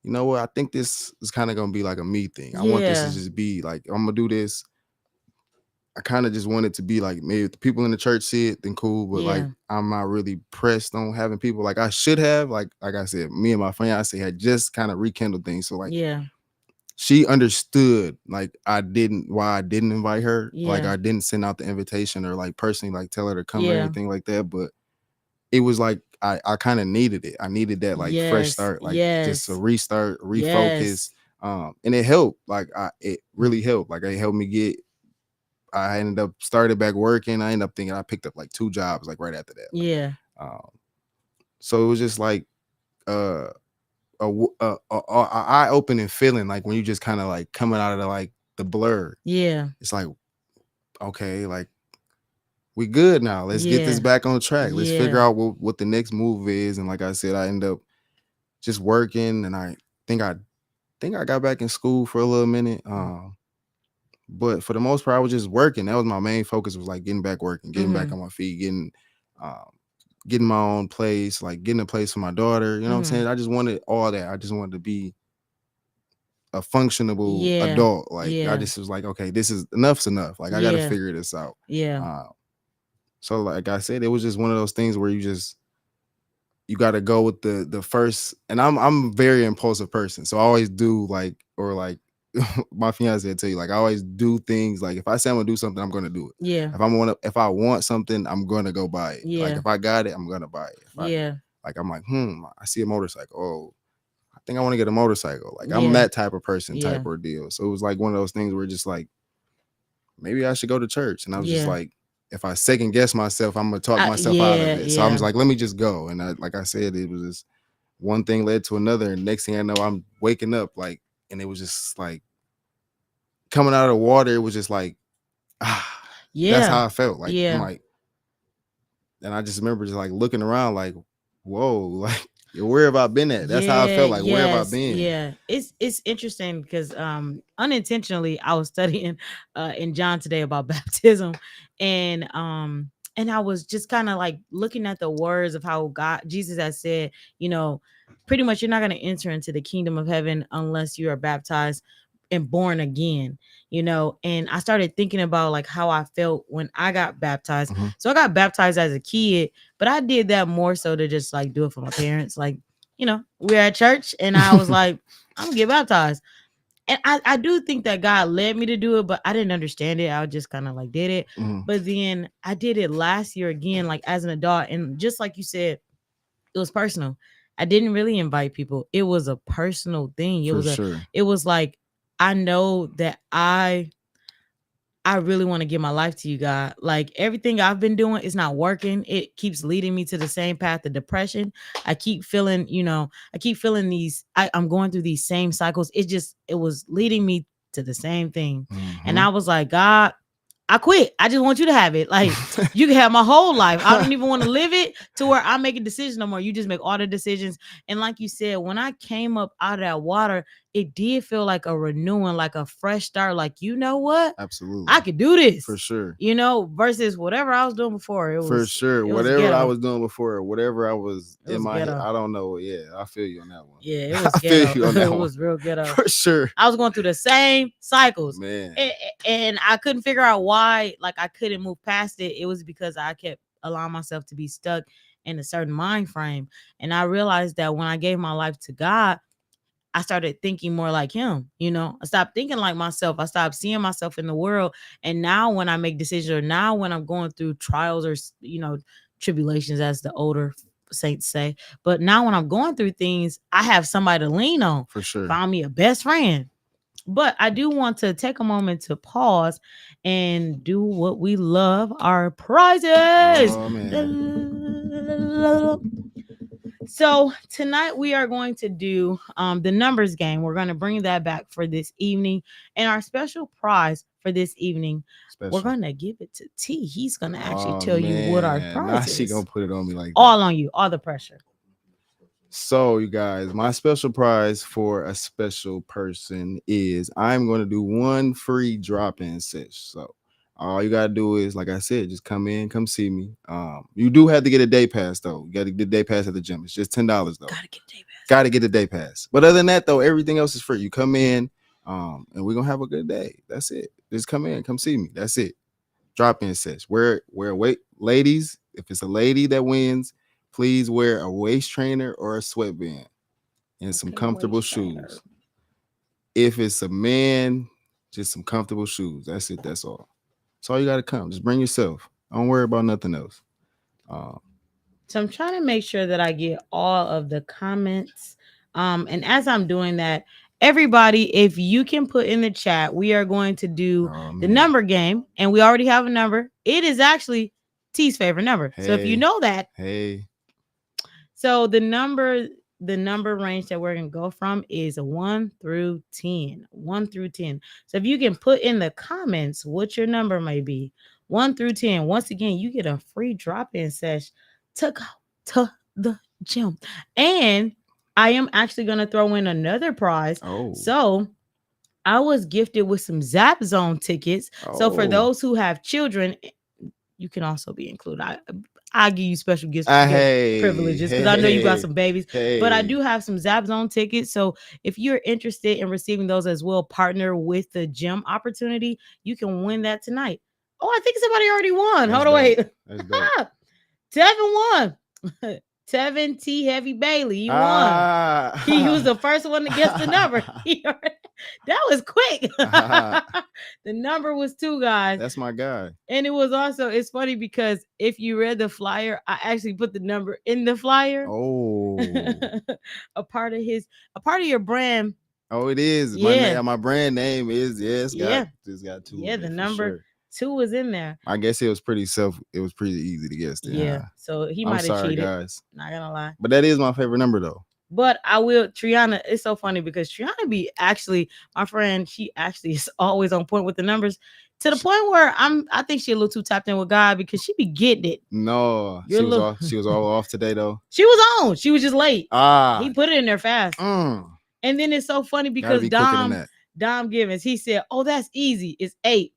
Speaker 2: you know what? I think this is kind of gonna be like a me thing. I want this to
Speaker 1: Yeah.
Speaker 2: just be like I'm gonna do this. I kind of just want it to be like maybe if the people in the church see it, then cool. But like
Speaker 1: Yeah.
Speaker 2: I'm not really pressed on having people like I should have. Like I said, me and my fiance had just kind of rekindled things. So like
Speaker 1: Yeah.
Speaker 2: she understood like why I didn't invite her. Like
Speaker 1: Yeah.
Speaker 2: I didn't send out the invitation or like personally like tell her to come or
Speaker 1: Yeah.
Speaker 2: anything like that. But it was like I kind of needed it. I needed that like fresh
Speaker 1: Yes.
Speaker 2: start, like just a
Speaker 1: Yes.
Speaker 2: restart, refocus.
Speaker 1: Yes.
Speaker 2: And it helped. Like it really helped. Like it helped me get. I ended up started back working. I ended up thinking I picked up like 2 jobs like right after that.
Speaker 1: Yeah.
Speaker 2: Um, so it was just like a eye opening feeling, like when you just kind of like coming out of the blur.
Speaker 1: Yeah.
Speaker 2: It's like, okay, like we good now. Let's get this
Speaker 1: Yeah.
Speaker 2: back on track. Let's figure
Speaker 1: Yeah.
Speaker 2: out what the next move is. And like I said, I end up just working, and I think I got back in school for a little minute. But for the most part, I was just working. That was my main focus, was like getting back working, getting back
Speaker 1: Mhm.
Speaker 2: on my feet, getting my own place, like getting a place for my daughter. You know what I'm
Speaker 1: Mhm.
Speaker 2: saying? I just wanted all that. I just wanted to be a functionable
Speaker 1: Yeah.
Speaker 2: adult. Like I
Speaker 1: Yeah.
Speaker 2: just was like, okay, this is enough's enough. Like I got to
Speaker 1: Yeah.
Speaker 2: figure this out.
Speaker 1: Yeah.
Speaker 2: Uh, so like I said, it was just one of those things where you got to go with the first. And I'm a very impulsive person, so I always do like my fiance will tell you, like I always do things like if I say I'm gonna do something, I'm gonna do it.
Speaker 1: Yeah.
Speaker 2: If I want something, I'm gonna go buy it. Like
Speaker 1: Yeah.
Speaker 2: if I got it, I'm gonna buy it. If I
Speaker 1: Yeah.
Speaker 2: like I'm like, I see a motorcycle. Oh, I think I want to get a motorcycle. Like I'm
Speaker 1: Yeah.
Speaker 2: that type of person,
Speaker 1: Yeah.
Speaker 2: type ordeal. So it was like one of those things where just like maybe I should go to church. And I was just
Speaker 1: Yeah.
Speaker 2: like, if I second guess myself, I'm gonna talk myself out of
Speaker 1: Yeah,
Speaker 2: it. So I was
Speaker 1: yeah.
Speaker 2: like, let me just go. And like I said, it was just one thing led to another, and next thing I know, I'm waking up like, and it was just like coming out of the water. It was just like, that's
Speaker 1: Yeah.
Speaker 2: how I felt. Like I'm
Speaker 1: Yeah.
Speaker 2: like, and I just remember just like looking around, like, whoa, like where have I been at? That's how I
Speaker 1: Yeah,
Speaker 2: felt. Like where have I
Speaker 1: yes,
Speaker 2: been?
Speaker 1: yeah. It's interesting because unintentionally I was studying in John today about baptism, and I was just kind of like looking at the words of how God Jesus has said, pretty much you're not going to enter into the kingdom of heaven unless you are baptized and born again, and I started thinking about like how I felt when I got baptized.
Speaker 2: Mhm.
Speaker 1: So I got baptized as a kid, but I did that more so to just like do it for my parents. Like, we're at church and I was like, I'm gonna get baptized. And I do think that God led me to do it, but I didn't understand it. I just kind of like did it.
Speaker 2: Mhm.
Speaker 1: But then I did it last year again, like as an adult. And just like you said, it was personal. I didn't really invite people. It was a personal thing.
Speaker 2: For sure.
Speaker 1: It was like, I know that I really want to give my life to you, God. Like everything I've been doing is not working. It keeps leading me to the same path of depression. I keep feeling, I'm going through these same cycles. It was leading me to the same thing. And
Speaker 2: Mhm.
Speaker 1: I was like, God, I quit. I just want you to have it. Like you can have my whole life. I don't even want to live it to where I make a decision no more. You just make all the decisions. And like you said, when I came up out of that water, it did feel like a renewing, like a fresh start. Like, you know what?
Speaker 2: Absolutely.
Speaker 1: I could do this.
Speaker 2: For sure.
Speaker 1: Versus whatever I was doing before.
Speaker 2: For sure.
Speaker 1: It was
Speaker 2: Whatever I
Speaker 1: ghetto.
Speaker 2: was doing before, whatever I was
Speaker 1: It
Speaker 2: in
Speaker 1: was
Speaker 2: my head,
Speaker 1: ghetto.
Speaker 2: I don't know. Yeah, I feel you on that one.
Speaker 1: Yeah, it was
Speaker 2: I feel
Speaker 1: ghetto.
Speaker 2: you on that
Speaker 1: It
Speaker 2: one.
Speaker 1: was real ghetto.
Speaker 2: For sure.
Speaker 1: I was going through the same cycles.
Speaker 2: Man.
Speaker 1: And I couldn't figure out why, like I couldn't move past it. It was because I kept allowing myself to be stuck in a certain mind frame. And I realized that when I gave my life to God, I started thinking more like him. I stopped thinking like myself. I stopped seeing myself in the world. And now when I make decisions, or now when I'm going through trials or, tribulations, as the older saints say, but now when I'm going through things, I have somebody to lean on.
Speaker 2: For sure.
Speaker 1: Found me a best friend. But I do want to take a moment to pause and do what we love, our prizes.
Speaker 2: Oh man.
Speaker 1: So tonight we are going to do the numbers game. We're going to bring that back for this evening. And our special prize for this evening, we're going to give it to T. He's going to actually tell you what our prize
Speaker 2: now
Speaker 1: is.
Speaker 2: she gonna put it on me like that.
Speaker 1: All on you, all the pressure.
Speaker 2: So, you guys, my special prize for a special person is I'm going to do one free drop-in session. So, all you got to do is, like I said, just come in, come see me. You do have to get a day pass, though. You got to get a day pass at the gym. It's just $10, though.
Speaker 1: Got to get a day pass.
Speaker 2: Got to get a day pass. But other than that, though, everything else is free. You come in, and we're going to have a good day. That's it. Just come in, come see me. That's it. Drop-in session. Wait, ladies, if it's a lady that wins, please wear a waist trainer or a sweatband and some comfortable shoes. If it's a man, just some comfortable shoes. That's it. That's all. That's all you got to come. Just bring yourself. Don't worry about nothing else.
Speaker 1: So I'm trying to make sure that I get all of the comments. And as I'm doing that, everybody, if you can put in the chat, we are going to do the number game. And we already have a number. It is actually T's favorite number. So if you know that.
Speaker 2: Hey.
Speaker 1: So the number range that we're going to go from is 1 through 10. 1 through 10. So if you can put in the comments what your number may be, 1 through 10. Once again, you get a free drop-in session to go to the gym. And I am actually going to throw in another prize.
Speaker 2: Oh.
Speaker 1: So I was gifted with some Zap Zone tickets. Oh. So for those who have children, you can also be included. I give you special gifts, privileges, because I know you got some babies. But I do have some Zap Zone tickets. So if you're interested in receiving those as well, partner with the gym opportunity, you can win that tonight. Oh, I think somebody already won. Hold on, wait. Tevin won. Tevin T. Heavy Bailey. He won. He was the first one to guess the number. That was quick. The number was 2, guys.
Speaker 2: That's my guy.
Speaker 1: And it was also, it's funny because if you read the flyer, I actually put the number in the flyer.
Speaker 2: Oh.
Speaker 1: a part of your brand.
Speaker 2: Oh, it is.
Speaker 1: Yeah.
Speaker 2: My brand name is,
Speaker 1: just
Speaker 2: got 2.
Speaker 1: Yeah, the number.
Speaker 2: Sure.
Speaker 1: 2 was in there.
Speaker 2: I guess it was pretty easy to guess then.
Speaker 1: Yeah.
Speaker 2: Huh?
Speaker 1: So he
Speaker 2: I'm
Speaker 1: might have
Speaker 2: sorry,
Speaker 1: cheated.
Speaker 2: guys.
Speaker 1: Not gonna lie.
Speaker 2: But that is my favorite number though.
Speaker 1: But I will, Triana, it's so funny because Triana be actually, my friend, she actually is always on point with the numbers to the point where I think she a little too tapped in with God because she be getting it.
Speaker 2: No,
Speaker 1: You're
Speaker 2: she was all off today though.
Speaker 1: She was on. She was just late.
Speaker 2: Ah.
Speaker 1: He put it in there fast. And then it's so funny because
Speaker 2: be
Speaker 1: Dom Givens, he said, "Oh, that's easy. It's 8."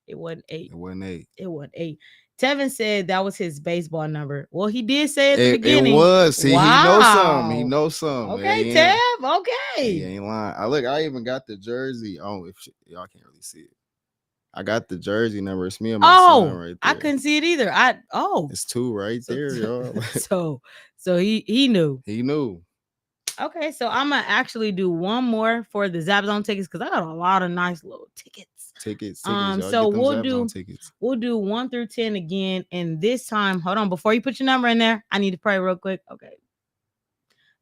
Speaker 1: It wasn't 8.
Speaker 2: It wasn't 8.
Speaker 1: It wasn't 8. Tevin said that was his baseball number. Well, he did say at the beginning.
Speaker 2: It was. See,
Speaker 1: wow.
Speaker 2: He knows some.
Speaker 1: Okay, Tev. Okay.
Speaker 2: He ain't lying. I even got the jersey. Oh, y'all can't really see it. I got the jersey number. It's me and my son right there.
Speaker 1: I couldn't see it either.
Speaker 2: It's 2 right there, y'all.
Speaker 1: So he knew.
Speaker 2: He knew.
Speaker 1: Okay, so I'm gonna actually do one more for the Zap Zone tickets because I got a lot of nice little tickets. So we'll do 1 through 10 again, and this time, hold on, before you put your number in there, I need to pray real quick. Okay.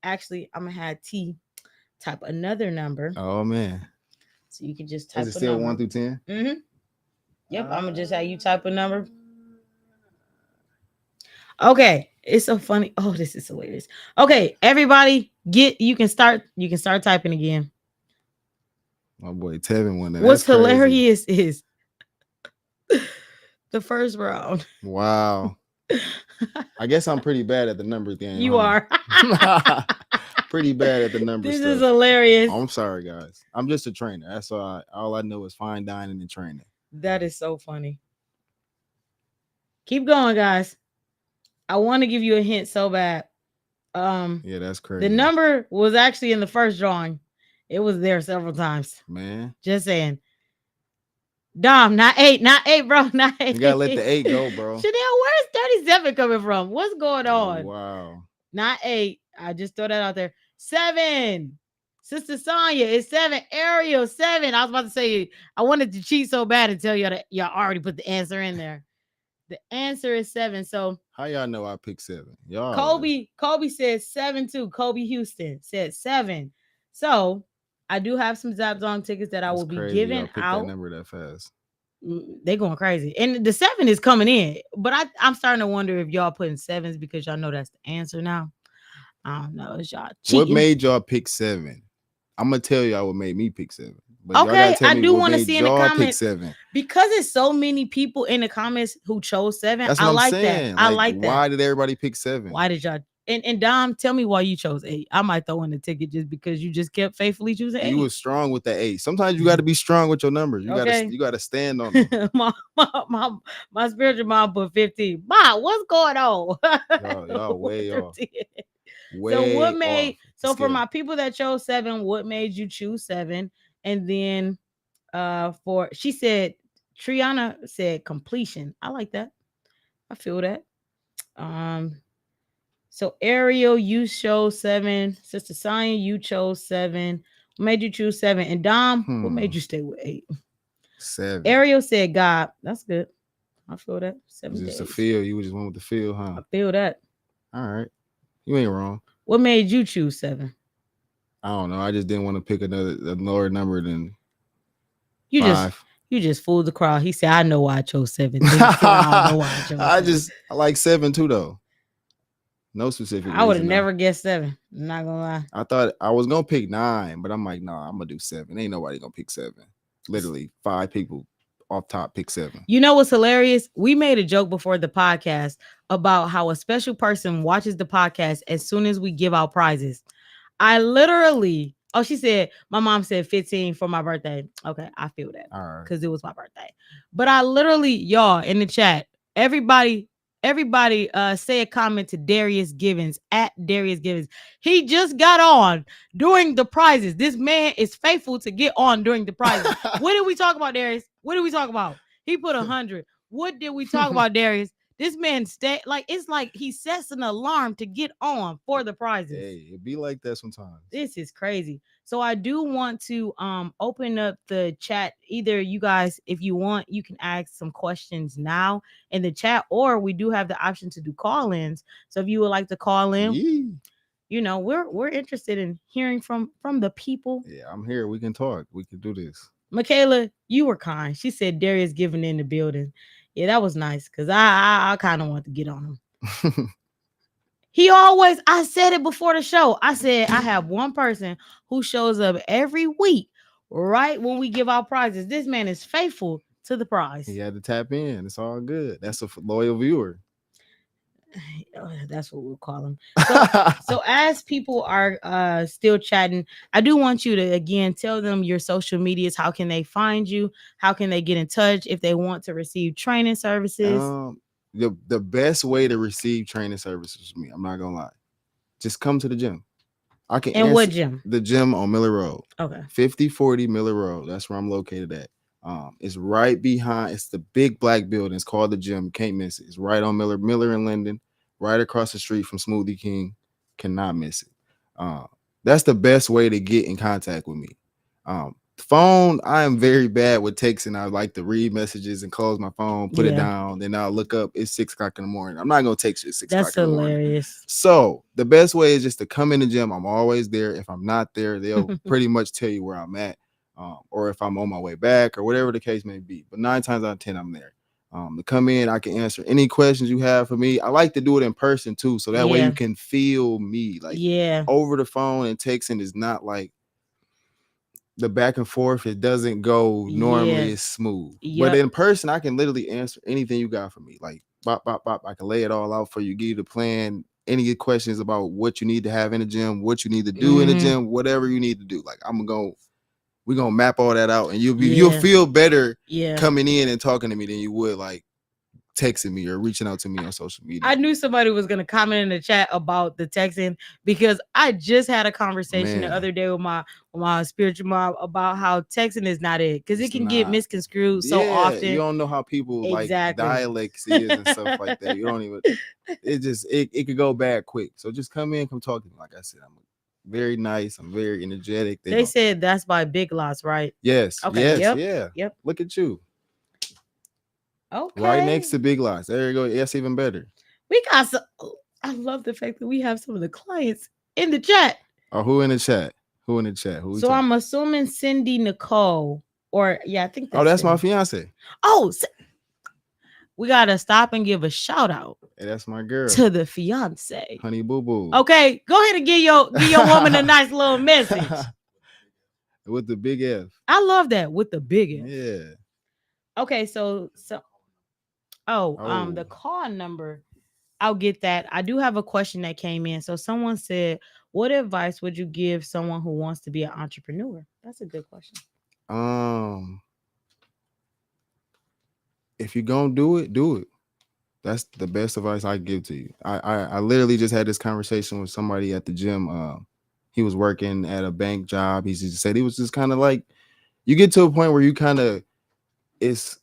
Speaker 1: Actually, I'm gonna have T type another number.
Speaker 2: Oh man.
Speaker 1: So you can just type.
Speaker 2: Is it still 1 through 10?
Speaker 1: Mm-hmm. Yep, I'm gonna just have you type a number. Okay, it's so funny. Oh, this is hilarious. Okay, everybody, you can start typing again.
Speaker 2: My boy Tevin won that.
Speaker 1: What's hilarious is the first round.
Speaker 2: Wow. I guess I'm pretty bad at the number thing.
Speaker 1: You are.
Speaker 2: Pretty bad at the numbers.
Speaker 1: This is hilarious.
Speaker 2: I'm sorry, guys. I'm just a trainer. That's all I know is fine dining and training.
Speaker 1: That is so funny. Keep going, guys. I want to give you a hint so bad.
Speaker 2: Yeah, that's crazy.
Speaker 1: The number was actually in the first drawing. It was there several times.
Speaker 2: Man.
Speaker 1: Just saying. Dom, not 8, bro. Not 8.
Speaker 2: You gotta let the 8 go, bro.
Speaker 1: Chanel, where's 37 coming from? What's going on?
Speaker 2: Wow.
Speaker 1: Not 8. I just throw that out there. 7. Sister Sonya is 7. Ariel 7. I was about to say I wanted to cheat so bad and tell you that y'all already put the answer in there. The answer is 7. So
Speaker 2: how y'all know I picked 7? Y'all.
Speaker 1: Kobe said 7 too. Kobe Houston said 7. So I do have some Zap Zone tickets that I will be giving out.
Speaker 2: That number that fast.
Speaker 1: They're going crazy, and the 7 is coming in. But I'm starting to wonder if y'all putting 7s because y'all know that's the answer now. I don't know. It's y'all cheating.
Speaker 2: What made y'all pick 7? I'm gonna tell y'all what made me pick 7.
Speaker 1: But okay, I do want to see in the comments
Speaker 2: 7
Speaker 1: because it's so many people in the comments who chose 7.
Speaker 2: That's what I'm saying.
Speaker 1: I like that.
Speaker 2: Why did everybody pick 7?
Speaker 1: Why did y'all? And Dom, tell me why you chose 8. I might throw in the ticket just because you just kept faithfully choosing 8.
Speaker 2: You was strong with the 8. Sometimes you got to be strong with your numbers. You gotta stand on them.
Speaker 1: my spiritual mom put 15. Mom, what's going on?
Speaker 2: y'all way off.
Speaker 1: So for my people that chose 7, what made you choose 7? And then she said, Triana said completion. I like that. I feel that. So Ariel, you chose 7. Sister Sonya, you chose 7. What made you choose 7? And Dom, what made you stay with 8?
Speaker 2: 7.
Speaker 1: Ariel said God. That's good. I feel that. 7 days.
Speaker 2: Just a feel. You just went with the feel, huh?
Speaker 1: I feel that.
Speaker 2: All right. You ain't wrong.
Speaker 1: What made you choose 7?
Speaker 2: I don't know. I just didn't want to pick a lower number than 5.
Speaker 1: You just fooled the crowd. He said, I know why I chose 7. I know why I chose 7.
Speaker 2: I like 7 too, though. No specific reason.
Speaker 1: I would have never guessed 7. I'm not gonna lie.
Speaker 2: I thought I was gonna pick 9, but I'm like, nah, I'm gonna do 7. Ain't nobody gonna pick 7. Literally 5 people off top pick 7.
Speaker 1: You know what's hilarious? We made a joke before the podcast about how a special person watches the podcast as soon as we give out prizes. I literally, she said, my mom said 15 for my birthday. Okay, I feel that.
Speaker 2: All right.
Speaker 1: Because it was my birthday. But I literally, y'all, in the chat, everybody say a comment to Darius Givens at Darius Givens. He just got on during the prizes. This man is faithful to get on during the prizes. What did we talk about, Darius? What did we talk about? He put 100. What did we talk about, Darius? This man it's like he sets an alarm to get on for the prizes.
Speaker 2: Hey, it be like that sometimes.
Speaker 1: This is crazy. So I do want to open up the chat. Either you guys, if you want, you can ask some questions now in the chat, or we do have the option to do call-ins. So if you would like to call in, you know, we're interested in hearing from the people.
Speaker 2: Yeah, I'm here. We can talk. We can do this.
Speaker 1: Michaela, you were kind. She said Darius giving in the building. Yeah, that was nice because I kind of want to get on him. He always, I said it before the show. I said I have one person who shows up every week right when we give out prizes. This man is faithful to the prize.
Speaker 2: He had to tap in. It's all good. That's a loyal viewer.
Speaker 1: That's what we'll call him. So as people are still chatting, I do want you to again tell them your social medias. How can they find you? How can they get in touch if they want to receive training services?
Speaker 2: The best way to receive training services from me, I'm not gonna lie, just come to the gym. I can.
Speaker 1: And what gym?
Speaker 2: The gym on Miller Road.
Speaker 1: Okay.
Speaker 2: 5040 Miller Road. That's where I'm located at. It's right behind. It's the big black building. It's called the gym. Can't miss it. It's right on Miller and Linden, right across the street from Smoothie King. Cannot miss it. That's the best way to get in contact with me. Phone, I am very bad with texting. I like to read messages and close my phone, put it down, then I'll look up. It's 6 o'clock in the morning. I'm not gonna text you at 6 o'clock in the morning. That's hilarious. So the best way is just to come in the gym. I'm always there. If I'm not there, they'll pretty much tell you where I'm at, or if I'm on my way back, or whatever the case may be. But 9 times out of 10, I'm there. To come in, I can answer any questions you have for me. I like to do it in person too, so that way you can feel me. Like over the phone and texting is not like the back and forth. It doesn't go normally as smooth. But in person, I can literally answer anything you got for me. Like bop, bop, bop. I can lay it all out for you, give you the plan, any questions about what you need to have in the gym, what you need to do in the gym, whatever you need to do. Like we're gonna map all that out, and you'll feel better coming in and talking to me than you would like texting me or reaching out to me on social media.
Speaker 1: I knew somebody was gonna comment in the chat about the texting because I just had a conversation the other day with my spiritual mom about how texting is not it, because it can get misconstrued so often.
Speaker 2: You don't know how people like dialects is and stuff like that. You don't even. It could go bad quick. So just come in, come talk to me. Like I said, I'm very nice. I'm very energetic.
Speaker 1: They said that's by Big Lots, right?
Speaker 2: Yes. Okay. Yes.
Speaker 1: Yep.
Speaker 2: Look at you.
Speaker 1: Okay.
Speaker 2: Right next to Big Lots. There you go. That's even better.
Speaker 1: We got some. I love the fact that we have some of the clients in the chat.
Speaker 2: Oh, who in the chat? Who in the chat?
Speaker 1: So I'm assuming Cindy Nicole, or I think
Speaker 2: that's
Speaker 1: Cindy.
Speaker 2: My fiance.
Speaker 1: Oh, we gotta stop and give a shout out.
Speaker 2: Hey, that's my girl.
Speaker 1: To the fiance.
Speaker 2: Honey Boo Boo.
Speaker 1: Okay, go ahead and give your woman a nice little message.
Speaker 2: With the big F.
Speaker 1: I love that, with the big F.
Speaker 2: Yeah.
Speaker 1: Okay, so the call number, I'll get that. I do have a question that came in. So someone said, what advice would you give someone who wants to be an entrepreneur? That's a good question.
Speaker 2: If you're gonna do it. That's the best advice I give to you. I literally just had this conversation with somebody at the gym. He was working at a bank job. He just said he was just kind of like, you get to a point where you kind of, if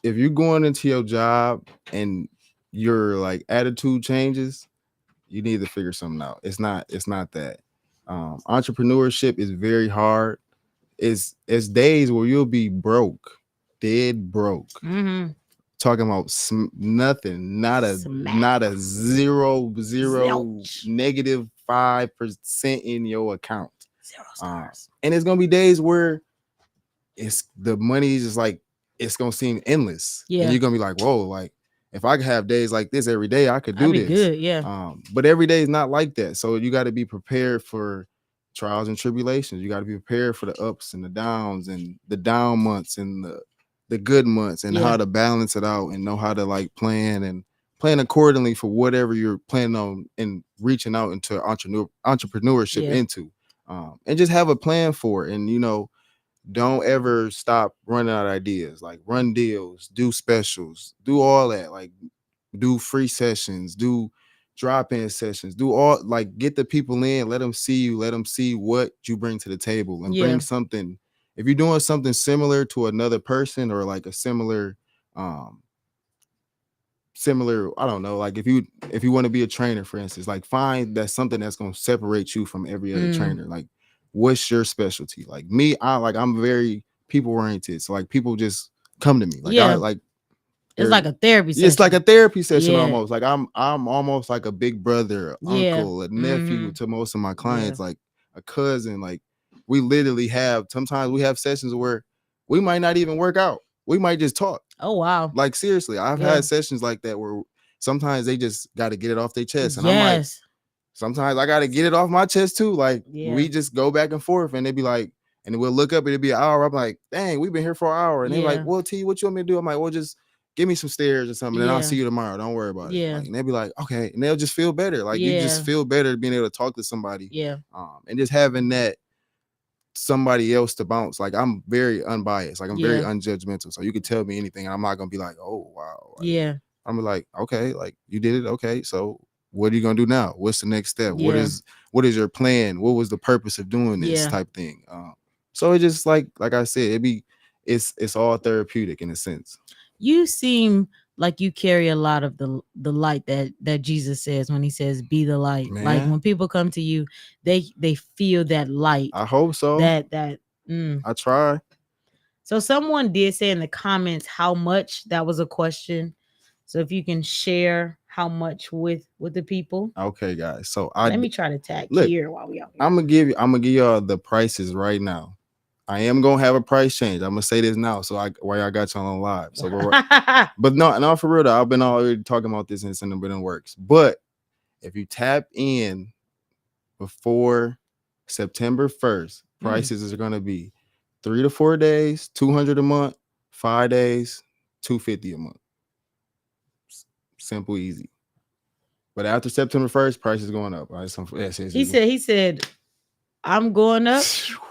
Speaker 2: you're going into your job and your like attitude changes, you need to figure something out. It's not that. Entrepreneurship is very hard. It's days where you'll be broke, dead broke. Mm-hmm. Talking about nothing, not a zero negative 5% in your account.
Speaker 1: 0 stars.
Speaker 2: And it's gonna be days where the money is just like, it's gonna seem endless. Yeah. And you're gonna be like, whoa, like if I could have days like this every day, I could do this.
Speaker 1: Good, yeah.
Speaker 2: But every day is not like that. So you got to be prepared for trials and tribulations. You got to be prepared for the ups and the downs and the down months and the good months, and how to balance it out and know how to like plan accordingly for whatever you're planning on and reaching out into entrepreneurship into, and just have a plan for it. And don't ever stop running out of ideas. Like run deals, do specials, do all that. Like do free sessions, do drop-in sessions, do all, like get the people in, let them see you, let them see what you bring to the table, and bring something. If you're doing something similar to another person, or like a similar, I don't know, like if you want to be a trainer, for instance, like find that something that's going to separate you from every other trainer. Like, what's your specialty? Like me, I'm very people oriented. So like people just come to me. Like
Speaker 1: it's like a therapy session.
Speaker 2: It's like a therapy session almost. Like I'm almost like a big brother, uncle, a nephew to most of my clients, like a cousin. Like we literally have, sometimes we have sessions where we might not even work out. We might just talk.
Speaker 1: Oh wow.
Speaker 2: Like seriously, I've
Speaker 1: Yeah.
Speaker 2: had sessions like that where sometimes they just got to get it off their chest, and I'm like,
Speaker 1: Yes.
Speaker 2: sometimes I got to get it off my chest too. Like
Speaker 1: Yeah.
Speaker 2: we just go back and forth, and they be like, and we'll look up, it'll be an hour. I'm like, dang, we've been here for an hour, and they're like,
Speaker 1: Yeah.
Speaker 2: well, T, what you want me to do? I'm like, well, just give me some stairs or something, and I'll
Speaker 1: Yeah.
Speaker 2: see you tomorrow. Don't worry about it.
Speaker 1: Yeah.
Speaker 2: Like, and they'll be like, okay, and they'll just feel better. Like you just
Speaker 1: Yeah.
Speaker 2: feel better being able to talk to somebody,
Speaker 1: Yeah.
Speaker 2: and just having that somebody else to bounce. Like I'm very unbiased, like I'm very
Speaker 1: Yeah.
Speaker 2: unjudgmental, so you can tell me anything, and I'm not gonna be like, oh wow. Like,
Speaker 1: Yeah.
Speaker 2: I'm like, okay, like you did it, okay, so what are you gonna do now? What's the next step?
Speaker 1: Yeah.
Speaker 2: What is your plan? What was the purpose of doing this
Speaker 1: Yeah.
Speaker 2: type thing? So it just like I said, it's all therapeutic in a sense.
Speaker 1: You seem like you carry a lot of the light that Jesus says when he says be the light. Like
Speaker 2: Man.
Speaker 1: when people come to you, they feel that light.
Speaker 2: I hope so.
Speaker 1: That
Speaker 2: I try.
Speaker 1: So someone did say in the comments how much. That was a question. So if you can share how much with the people.
Speaker 2: Okay, guys. So
Speaker 1: let me try to tag
Speaker 2: look,
Speaker 1: here while we out here.
Speaker 2: I'm gonna give y'all the prices right now. I am gonna have a price change. I'm gonna say this now, so while y'all got y'all on live. So, but no, for real though, I've been already talking about this and it's been in works. But if you tap in before September 1st, prices are gonna be 3 to 4 days, $200 a month, 5 days, $250 a month. Simple, easy. But after September 1st, price is going up. Right?
Speaker 1: He said, I'm going up.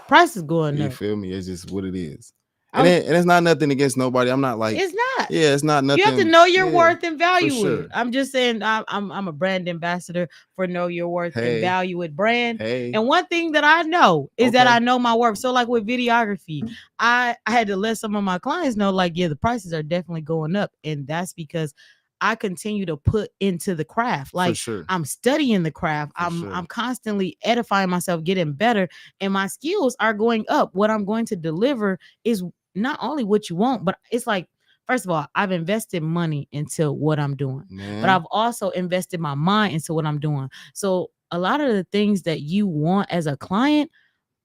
Speaker 1: Price is going up.
Speaker 2: You feel me? It's just what it is. And it's not nothing against nobody. I'm not like,
Speaker 1: it's not.
Speaker 2: Yeah, it's not nothing.
Speaker 1: You have to know your worth and value
Speaker 2: sure.
Speaker 1: it. I'm just saying I'm a brand ambassador for Know Your Worth and Value It brand. And one thing that I know is that I know my worth. So like with videography, I had to let some of my clients know, like, yeah, the prices are definitely going up. And that's because I continue to put into the craft. Like I'm studying the craft. I'm constantly edifying myself, getting better, and my skills are going up. What I'm going to deliver is not only what you want, but it's like, first of all, I've invested money into what I'm doing, but I've also invested my mind into what I'm doing. So a lot of the things that you want as a client,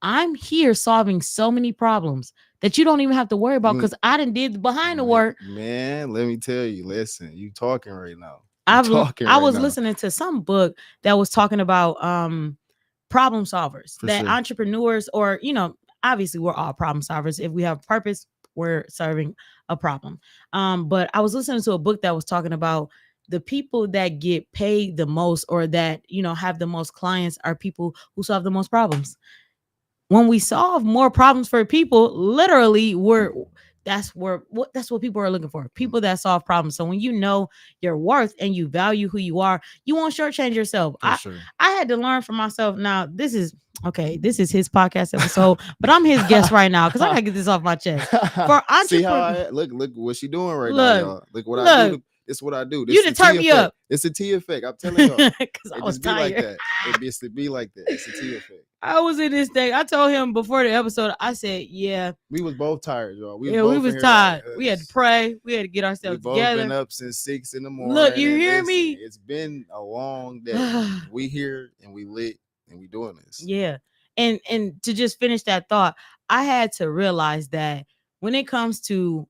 Speaker 1: I'm here solving so many problems that you don't even have to worry about because I did behind the work.
Speaker 2: Man, let me tell you, listen, you talking right now.
Speaker 1: I was listening to some book that was talking about problem solvers, entrepreneurs, or, obviously we're all problem solvers. If we have purpose, we're serving a problem. But I was listening to a book that was talking about the people that get paid the most or that, have the most clients are people who solve the most problems. When we solve more problems for people, literally that's what people are looking for. People that solve problems. So when you know your worth and you value who you are, you won't shortchange yourself. I had to learn for myself. Now this is his podcast episode, but I'm his guest right now because I gotta get this off my chest. For
Speaker 2: See how look what she doing right now, y'all. Look what I do. It's what I do. This
Speaker 1: you to turn me up.
Speaker 2: It's a T effect. I'm telling y'all.
Speaker 1: Because I was tired.
Speaker 2: Like that. It used to be like that. It's a T effect.
Speaker 1: I was in this thing. I told him before the episode, I said, yeah.
Speaker 2: We was both tired, y'all.
Speaker 1: We was tired. Like, we had to pray. We had to get ourselves together.
Speaker 2: We've been up since 6 in the morning.
Speaker 1: Look, you hear me?
Speaker 2: It's been a long day. We here and we lit and we doing this.
Speaker 1: Yeah. And to just finish that thought, I had to realize that when it comes to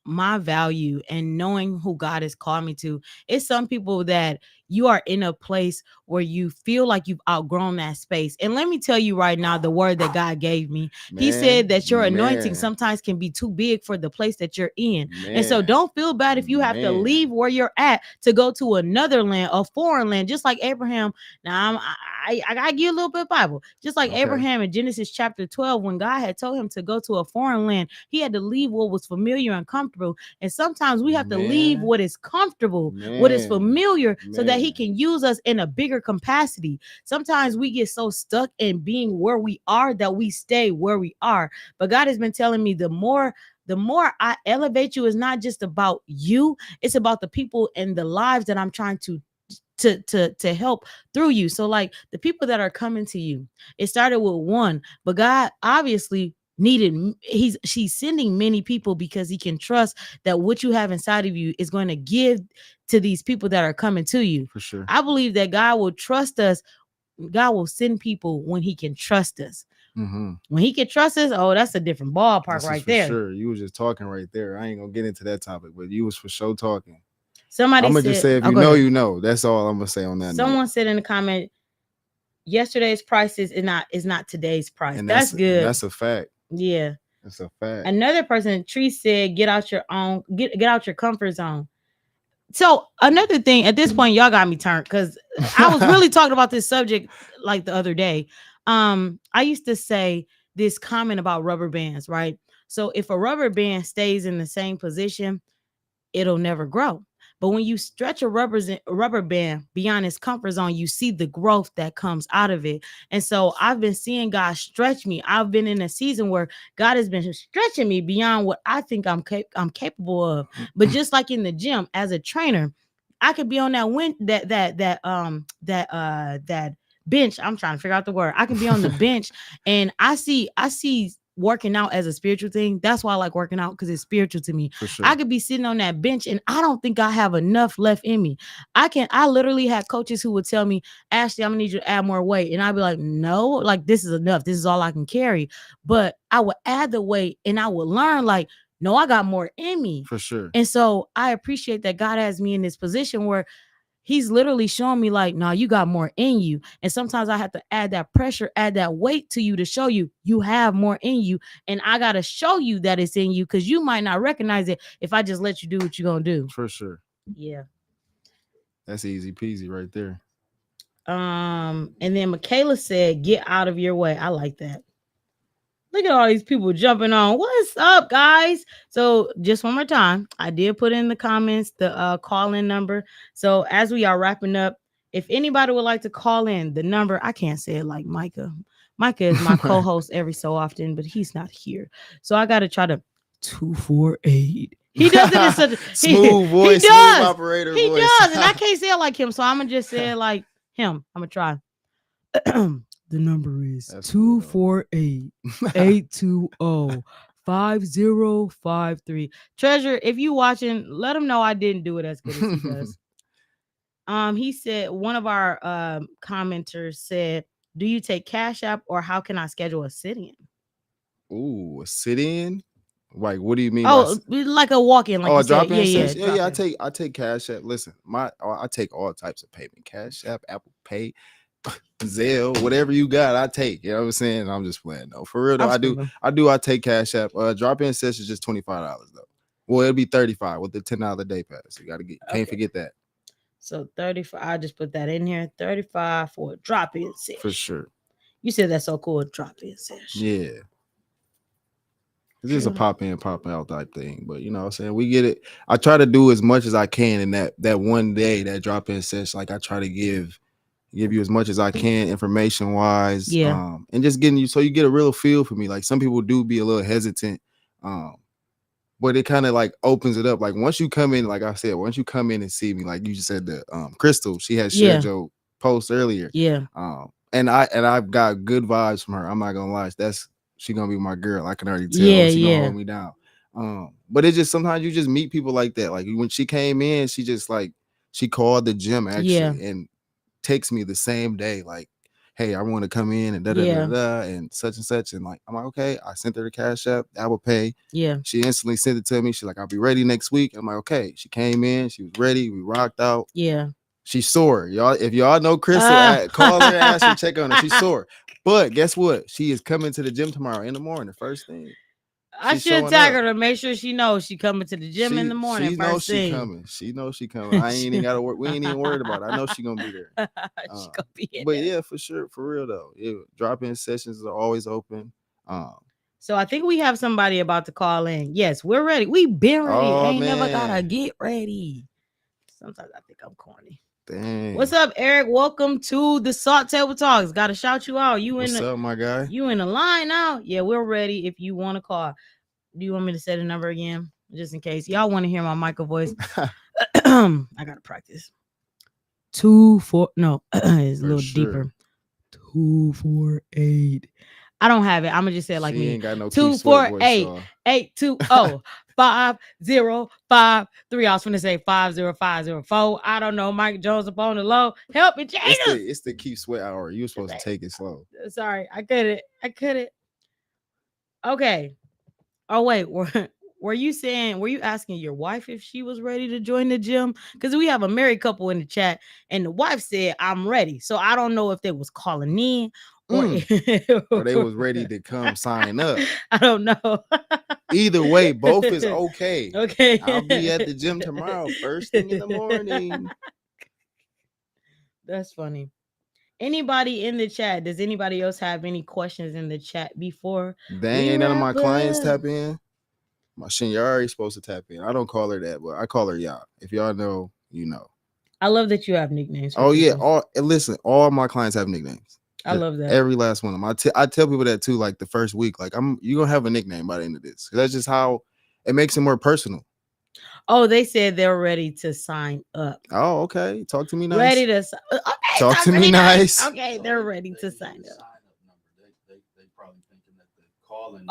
Speaker 1: my value and knowing who God has called me to, it's some people that you are in a place where you feel like you've outgrown that space. And let me tell you right now, the word that God gave me, he said that your anointing sometimes can be too big for the place that you're in. And so don't feel bad if you have to leave where you're at to go to another land, a foreign land, just like Abraham. Now I gotta give a little bit of Bible, just like Abraham in Genesis chapter 12, when God had told him to go to a foreign land, he had to leave what was familiar and comfortable. And sometimes we have to leave what is comfortable, what is familiar, so that he can use us in a bigger capacity. Sometimes we get so stuck in being where we are that we stay where we are. But God has been telling me the more I elevate you, is not just about you, it's about the people and the lives that I'm trying to help through you. So like the people that are coming to you, it started with one, but God obviously she's sending many people because he can trust that what you have inside of you is going to give to these people that are coming to you.
Speaker 2: For sure.
Speaker 1: I believe that God will trust us. God will send people when he can trust us. When he can trust us, oh, that's a different ballpark right
Speaker 2: for
Speaker 1: there.
Speaker 2: sure. You was just talking right there. I ain't gonna get into that topic, but you was for sure talking.
Speaker 1: Somebody
Speaker 2: I'm gonna
Speaker 1: said,
Speaker 2: just say if you know, you know. That's all I'm gonna say on that.
Speaker 1: Someone said in the comment, yesterday's prices is not today's price. And that's good.
Speaker 2: And that's a fact.
Speaker 1: Yeah,
Speaker 2: that's a fact.
Speaker 1: Another person, Tree said, get out your own, get out your comfort zone. So another thing, at this point, y'all got me turned because I was really talking about this subject like the other day. I used to say this comment about rubber bands, right? So if a rubber band stays in the same position, it'll never grow. But when you stretch a rubber band beyond its comfort zone, you see the growth that comes out of it. And so I've been seeing God stretch me. I've been in a season where God has been stretching me beyond what I think I'm capable of. But just like in the gym as a trainer, I could be on that bench. I'm trying to figure out the word. I can be on the bench and I see working out as a spiritual thing. That's why I like working out, because it's spiritual to me. For sure. I could be sitting on that bench and I don't think I have enough left in me. I literally had coaches who would tell me, Ashley, I'm gonna need you to add more weight. And I'd be like, no, like this is enough. This is all I can carry. But I would add the weight and I would learn like, no, I got more in me. For sure. And so I appreciate that God has me in this position where He's literally showing me like, no, you got more in you. And sometimes I have to add that pressure, add that weight to you to show you have more in you. And I got to show you that it's in you, because you might not recognize it if I just let you do what you're going to do.
Speaker 2: For sure.
Speaker 1: Yeah.
Speaker 2: That's easy peasy right there.
Speaker 1: And then Michaela said, get out of your way. I like that. Look at all these people jumping on. What's up, guys? So just one more time, I did put in the comments the call-in number. So as we are wrapping up, if anybody would like to call in, the number, I can't say it like Micah. Micah is my co-host every so often, but he's not here. So I got to try to 248. He does it in such a
Speaker 2: smooth voice,
Speaker 1: he does.
Speaker 2: Smooth operator
Speaker 1: he
Speaker 2: voice.
Speaker 1: does, and I can't say it like him. So I'm going to just say it like him. I'm going to try. The number is 248-820-5053. Treasure, if you watching, let him know I didn't do it as good as he does. He said, one of our commenters said, do you take Cash App, or how can I schedule a sit-in?
Speaker 2: Ooh, a sit-in? Like, what do you mean?
Speaker 1: Oh, like a walk-in, like you said.
Speaker 2: Yeah. I take Cash App. Listen, I take all types of payment. Cash App, Apple Pay, Zelle, whatever you got, I take. You know what I'm saying? I'm just playing though. For real though, I take Cash App. Drop-in session is just $25 though. Well, it'll be $35 with the $10 day pass. You can't forget that. So
Speaker 1: 35. I just put that in here. 35 for a drop-in session.
Speaker 2: For sure.
Speaker 1: You said that's so cool, a drop-in session.
Speaker 2: Yeah. This is a pop in, pop out type thing. But you know what I'm saying? We get it. I try to do as much as I can in that one day, that drop-in session. Like I try to give you as much as I can information wise. Yeah. And just getting you so you get a real feel for me. Like some people do be a little hesitant. But it kind of like opens it up. Like once you come in, like I said, once you come in and see me, like you just said that Crystal, she had shared your post earlier. Yeah. And I've got good vibes from her. I'm not gonna lie. She gonna be my girl. I can already tell. Yeah, she gonna hold me down. But it's just sometimes you just meet people like that. Like when she came in, she just like she called the gym actually and text me the same day, like, hey, I want to come in and and such and such. And like, I'm like, okay. I sent her the Cash App, Apple Pay. Yeah. She instantly sent it to me. She's like, I'll be ready next week. I'm like, okay. She came in, she was ready. We rocked out. Yeah. She's sore. Y'all, if y'all know Crystal, call her, ask her, check on her. She's sore. But guess what? She is coming to the gym tomorrow in the morning, the first thing.
Speaker 1: I should tag her to make sure she knows she coming to the gym in the morning.
Speaker 2: She knows she coming. She knows she coming. I ain't even got to work. We ain't even worried about it. I know she gonna be there. She gonna be in there. Yeah, for sure, for real though. Yeah, drop-in sessions are always open.
Speaker 1: So I think we have somebody about to call in. Yes, we're ready. We been ready. Ain't never gotta get ready. Sometimes I think I'm corny. Dang. What's up, Eric? Welcome to the Salt Table Talks. Gotta shout you out.
Speaker 2: What's up, my guy?
Speaker 1: You in the line now? Yeah, we're ready if you want to call. Do you want me to say the number again? Just in case. Y'all want to hear my Michael voice. I gotta practice. 24. No, it's a little deeper. 248. I don't have it. I'm gonna just say it like
Speaker 2: she
Speaker 1: me.
Speaker 2: Ain't got no
Speaker 1: 248 820 5053. I was going to say 50504. I don't know. Mike Jones up on the low. Help me, Jesus.
Speaker 2: It's the keep sweat hour. You were supposed to take it slow.
Speaker 1: Sorry, I couldn't. Okay. Oh wait, were you asking your wife if she was ready to join the gym? Because we have a married couple in the chat, and the wife said, "I'm ready." So I don't know if they was calling in or
Speaker 2: or they was ready to come sign up.
Speaker 1: I don't know.
Speaker 2: Either way, both is okay.
Speaker 1: Okay.
Speaker 2: I'll be at the gym tomorrow, first thing in the morning.
Speaker 1: That's funny. Anybody in the chat? Does anybody else have any questions in the chat before?
Speaker 2: Dang, ain't none of my clients tap in. My Shinyari supposed to tap in. I don't call her that, but I call her y'all. If y'all know, you know.
Speaker 1: I love that you have nicknames.
Speaker 2: Oh yeah, all my clients have nicknames.
Speaker 1: I love that.
Speaker 2: Every last one of them. I tell people that too. Like the first week, like you gonna have a nickname by the end of this. That's just how it makes it more personal.
Speaker 1: Oh, they said they're ready to sign up.
Speaker 2: Oh, okay. Talk to me nice.
Speaker 1: Ready to okay,
Speaker 2: talk to me nice.
Speaker 1: Okay, they're ready to sign up.
Speaker 3: They probably thinking that they're calling.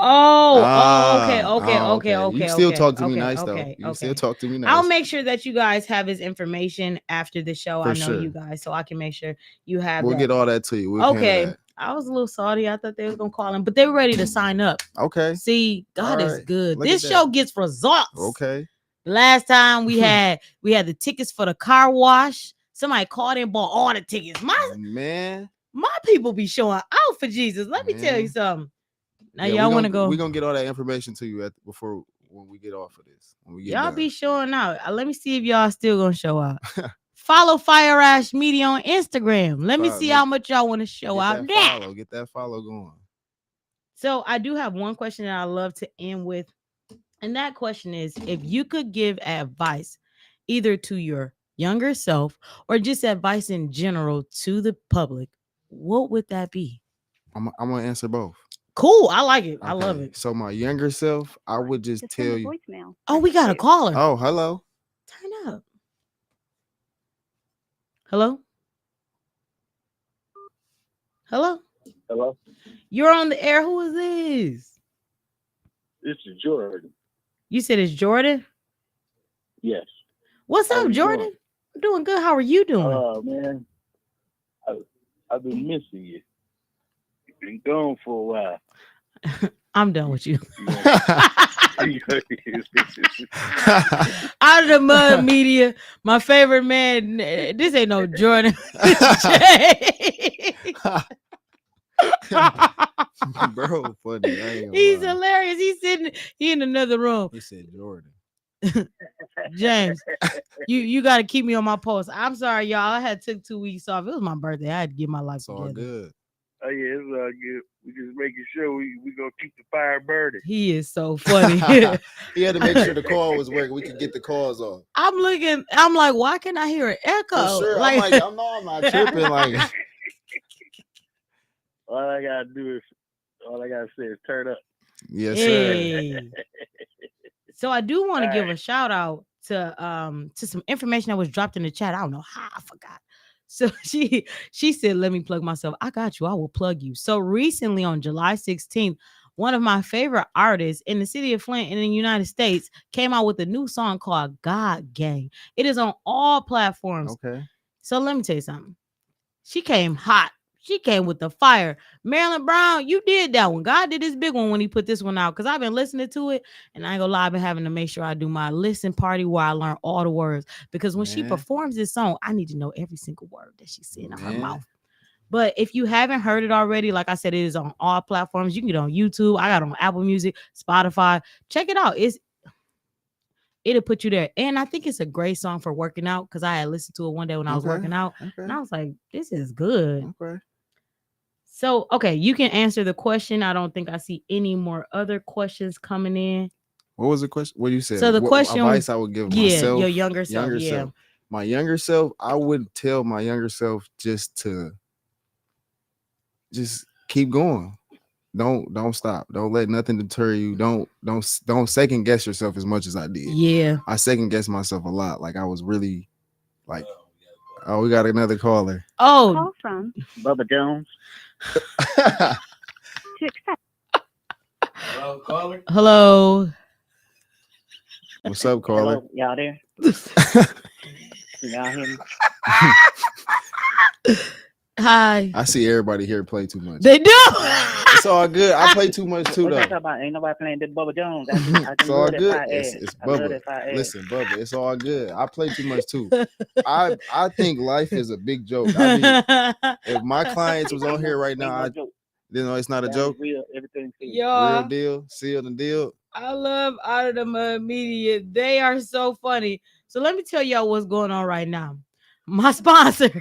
Speaker 1: Okay.
Speaker 2: You still talk to me nice though. You still talk to me nice.
Speaker 1: I'll make sure that you guys have his information after the show. I know
Speaker 2: sure.
Speaker 1: you guys, so I can make sure you have.
Speaker 2: We'll get all that to you.
Speaker 1: Okay. I was a little salty. I thought they was gonna call him, but they're ready to sign up.
Speaker 2: Okay.
Speaker 1: See, God is good.
Speaker 2: Look
Speaker 1: this show gets results.
Speaker 2: Okay.
Speaker 1: Last time we had the tickets for the car wash. Somebody called in, bought all the tickets. My people be showing out for Jesus. Let me tell you something. Now y'all want to go?
Speaker 2: We're gonna get all that information to you when we get off of this.
Speaker 1: Y'all be showing out. Let me see if y'all still gonna show out. Follow Fire Ash Media on Instagram. Let me see how much y'all want to show out.
Speaker 2: Get that follow going.
Speaker 1: So I do have one question that I love to end with. And that question is, if you could give advice either to your younger self or just advice in general to the public, what would that be?
Speaker 2: I'm going to answer both.
Speaker 1: Cool. I like it. Okay. I love it.
Speaker 2: So my younger self, I would just tell you.
Speaker 4: Voicemail.
Speaker 1: Oh, we got a caller.
Speaker 2: Oh, hello.
Speaker 1: Turn up. Hello? Hello?
Speaker 5: Hello?
Speaker 1: You're on the air. Who is this?
Speaker 5: This is Jordan.
Speaker 1: You said it's Jordan?
Speaker 5: Yes.
Speaker 1: What's up, Jordan?
Speaker 5: Doing?
Speaker 1: I'm doing good. How are you doing?
Speaker 5: Oh, man. I've been missing you. You've been gone for a while.
Speaker 1: I'm done with you. Out of the Mud Media, my favorite man. This ain't no Jordan.
Speaker 2: Bro, funny.
Speaker 1: He's hilarious. He in another room.
Speaker 2: He said Jordan.
Speaker 1: James, you got to keep me on my post. I'm sorry, y'all. I took 2 weeks off. It was my birthday. I had to get my life together.
Speaker 2: All good.
Speaker 5: Oh yeah, it's all good. We just making sure we gonna keep the fire burning.
Speaker 1: He is so funny.
Speaker 2: He had to make sure the call was working. We could get the calls off.
Speaker 1: I'm like, why can't I hear an echo?
Speaker 2: For sure. I'm not tripping. Like,
Speaker 5: all I gotta say is turn up.
Speaker 2: Yes, sir.
Speaker 1: So I do want to give a shout out to some information that was dropped in the chat. I don't know how I forgot. So she said, let me plug myself. I got you. I will plug you. So recently on July 16th, one of my favorite artists in the city of Flint in the United States came out with a new song called God Gang. It is on all platforms.
Speaker 2: Okay.
Speaker 1: So let me tell you something. She came hot. She came with the fire. Marilyn Brown, you did that one. God did this big one when he put this one out because I've been listening to it. And I ain't gonna lie, I've been having to make sure I do my listen party where I learn all the words. Because when she performs this song, I need to know every single word that she's saying out her mouth. But if you haven't heard it already, like I said, it is on all platforms. You can get it on YouTube. I got it on Apple Music, Spotify. Check it out. It'll put you there. And I think it's a great song for working out because I had listened to it one day when I was working out. And I was like, this is good.
Speaker 2: Okay.
Speaker 1: So, okay, you can answer the question. I don't think I see any more other questions coming in.
Speaker 2: What was the question? What you said?
Speaker 1: So the question
Speaker 2: advice I would give myself.
Speaker 1: Your younger self.
Speaker 2: My younger self, I would tell my younger self just keep going. Don't stop. Don't let nothing deter you. Don't second guess yourself as much as I did.
Speaker 1: Yeah.
Speaker 2: I second guessed myself a lot. Like I was really like, oh, we got another caller.
Speaker 1: Oh,
Speaker 4: call from
Speaker 5: Bubba Jones.
Speaker 4: to accept.
Speaker 3: Hello, caller.
Speaker 1: Hello.
Speaker 2: What's up, caller?
Speaker 6: Hello, y'all there? Can y'all hear me?
Speaker 1: Hi.
Speaker 2: I see everybody here play too much.
Speaker 1: They do.
Speaker 2: It's all good. I play too much too,
Speaker 6: What you
Speaker 2: though.
Speaker 6: talking about? Ain't nobody playing this Bubba Jones. I just
Speaker 2: It's all
Speaker 6: love that
Speaker 2: good.
Speaker 6: fire
Speaker 2: It's
Speaker 6: ass. I love
Speaker 2: Bubba.
Speaker 6: that fire ass.
Speaker 2: Listen, Bubba, it's all good. I play too much too. I think life is a big joke. I mean, if my clients was on here right now, I
Speaker 6: Ain't no joke.
Speaker 2: you know it's not a
Speaker 6: Down
Speaker 2: joke.
Speaker 6: Real, everything serious.
Speaker 2: Real
Speaker 1: Y'all,
Speaker 2: deal, sealed and deal.
Speaker 1: I love Out of the Mud Media. They are so funny. So let me tell y'all what's going on right now. My sponsors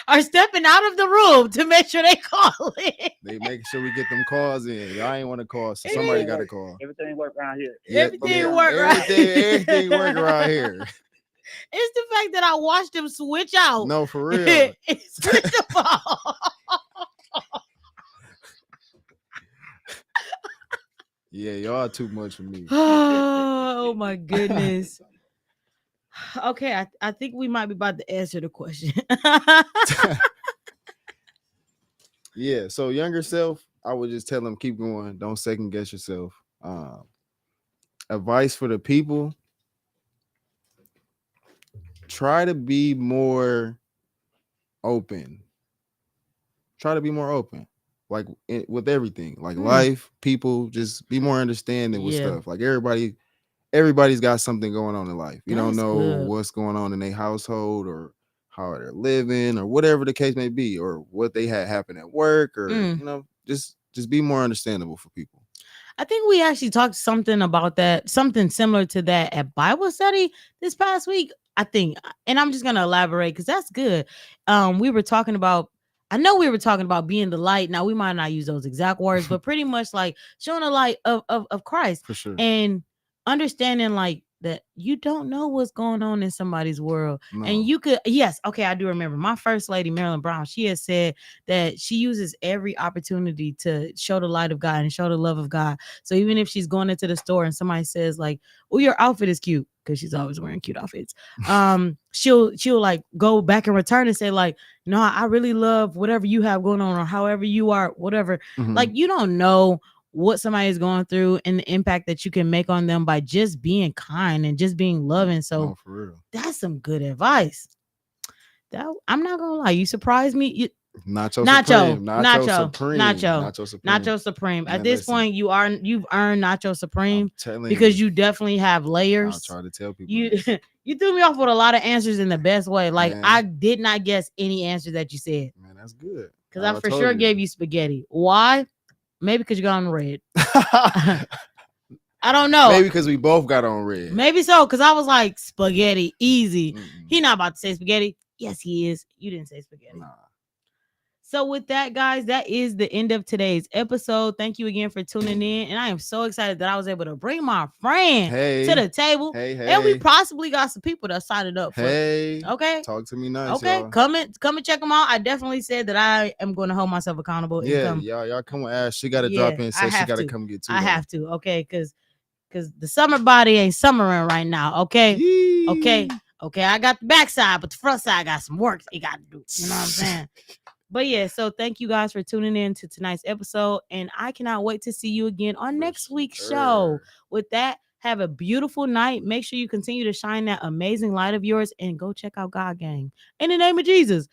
Speaker 1: are stepping out of the room to make sure they call it.
Speaker 2: They making sure we get them calls in. Y'all ain't want to call, so somebody got to call.
Speaker 6: Everything work around here.
Speaker 1: Everything work right.
Speaker 2: Everything work around here.
Speaker 1: It's the fact that I watched them switch out.
Speaker 2: No, for real.
Speaker 1: Switch the ball.
Speaker 2: Yeah, y'all too much for me.
Speaker 1: Oh my goodness. Okay, I think we might be about to answer the question.
Speaker 2: Yeah, so younger self, I would just tell them keep going. Don't second guess yourself. Advice for the people: try to be more open. Try to be more open, like with everything, like life, people. Just be more understanding with stuff. Like everybody's got something going on in life. You don't know what's going on in their household or how they're living or whatever the case may be, or what they had happen at work, or you know, just be more understandable for people.
Speaker 1: I think we actually talked something about that, something similar to that at Bible study this past week, I think. And I'm just gonna elaborate because that's good. We were talking about, I know we were talking about being the light. Now we might not use those exact words, but pretty much like showing the light of Christ.
Speaker 2: For sure.
Speaker 1: And understanding like that you don't know what's going on in somebody's world.
Speaker 2: No.
Speaker 1: And you could, yes, okay, I do remember my first lady, Marilyn Brown, she has said that she uses every opportunity to show the light of God and show the love of God. So even if she's going into the store and somebody says like, oh, your outfit is cute, because she's always wearing cute outfits, she'll like go back and return and say like, no, I really love whatever you have going on, or however you are, whatever. Like, you don't know what somebody is going through and the impact that you can make on them by just being kind and just being loving. So
Speaker 2: for real,
Speaker 1: that's some good advice. That I'm not gonna lie, you surprised me.
Speaker 2: Nacho Supreme.
Speaker 1: At this point, you've earned Nacho Supreme
Speaker 2: because
Speaker 1: you definitely have layers.
Speaker 2: I'll try to tell people
Speaker 1: you threw me off with a lot of answers in the best way. Like, man, I did not guess any answer that you said.
Speaker 2: Man, that's good.
Speaker 1: Because I for sure gave you spaghetti. Why? Maybe because you got on red. I don't know.
Speaker 2: Maybe because we both got on red.
Speaker 1: Maybe so, because I was like, spaghetti, easy. He not about to say spaghetti. Yes, he is. You didn't say spaghetti.
Speaker 2: Nah.
Speaker 1: So with that, guys, that is the end of today's episode. Thank you again for tuning in. And I am so excited that I was able to bring my friend to the table. And we possibly got some people that signed up for okay.
Speaker 2: Talk to me nice.
Speaker 1: Okay.
Speaker 2: Y'all.
Speaker 1: Come and check them out. I definitely said that I am going to hold myself accountable.
Speaker 2: Yeah, y'all come with Ash. She got to drop in. Say she got to come get to.
Speaker 1: I have to. Okay. Because the summer body ain't summering right now. Okay. Yee. Okay. I got the backside, but the front side got some work it got to do. You know what I'm saying? But yeah, so thank you guys for tuning in to tonight's episode. And I cannot wait to see you again on next week's show. With that, have a beautiful night. Make sure you continue to shine that amazing light of yours and go check out God Gang. In the name of Jesus.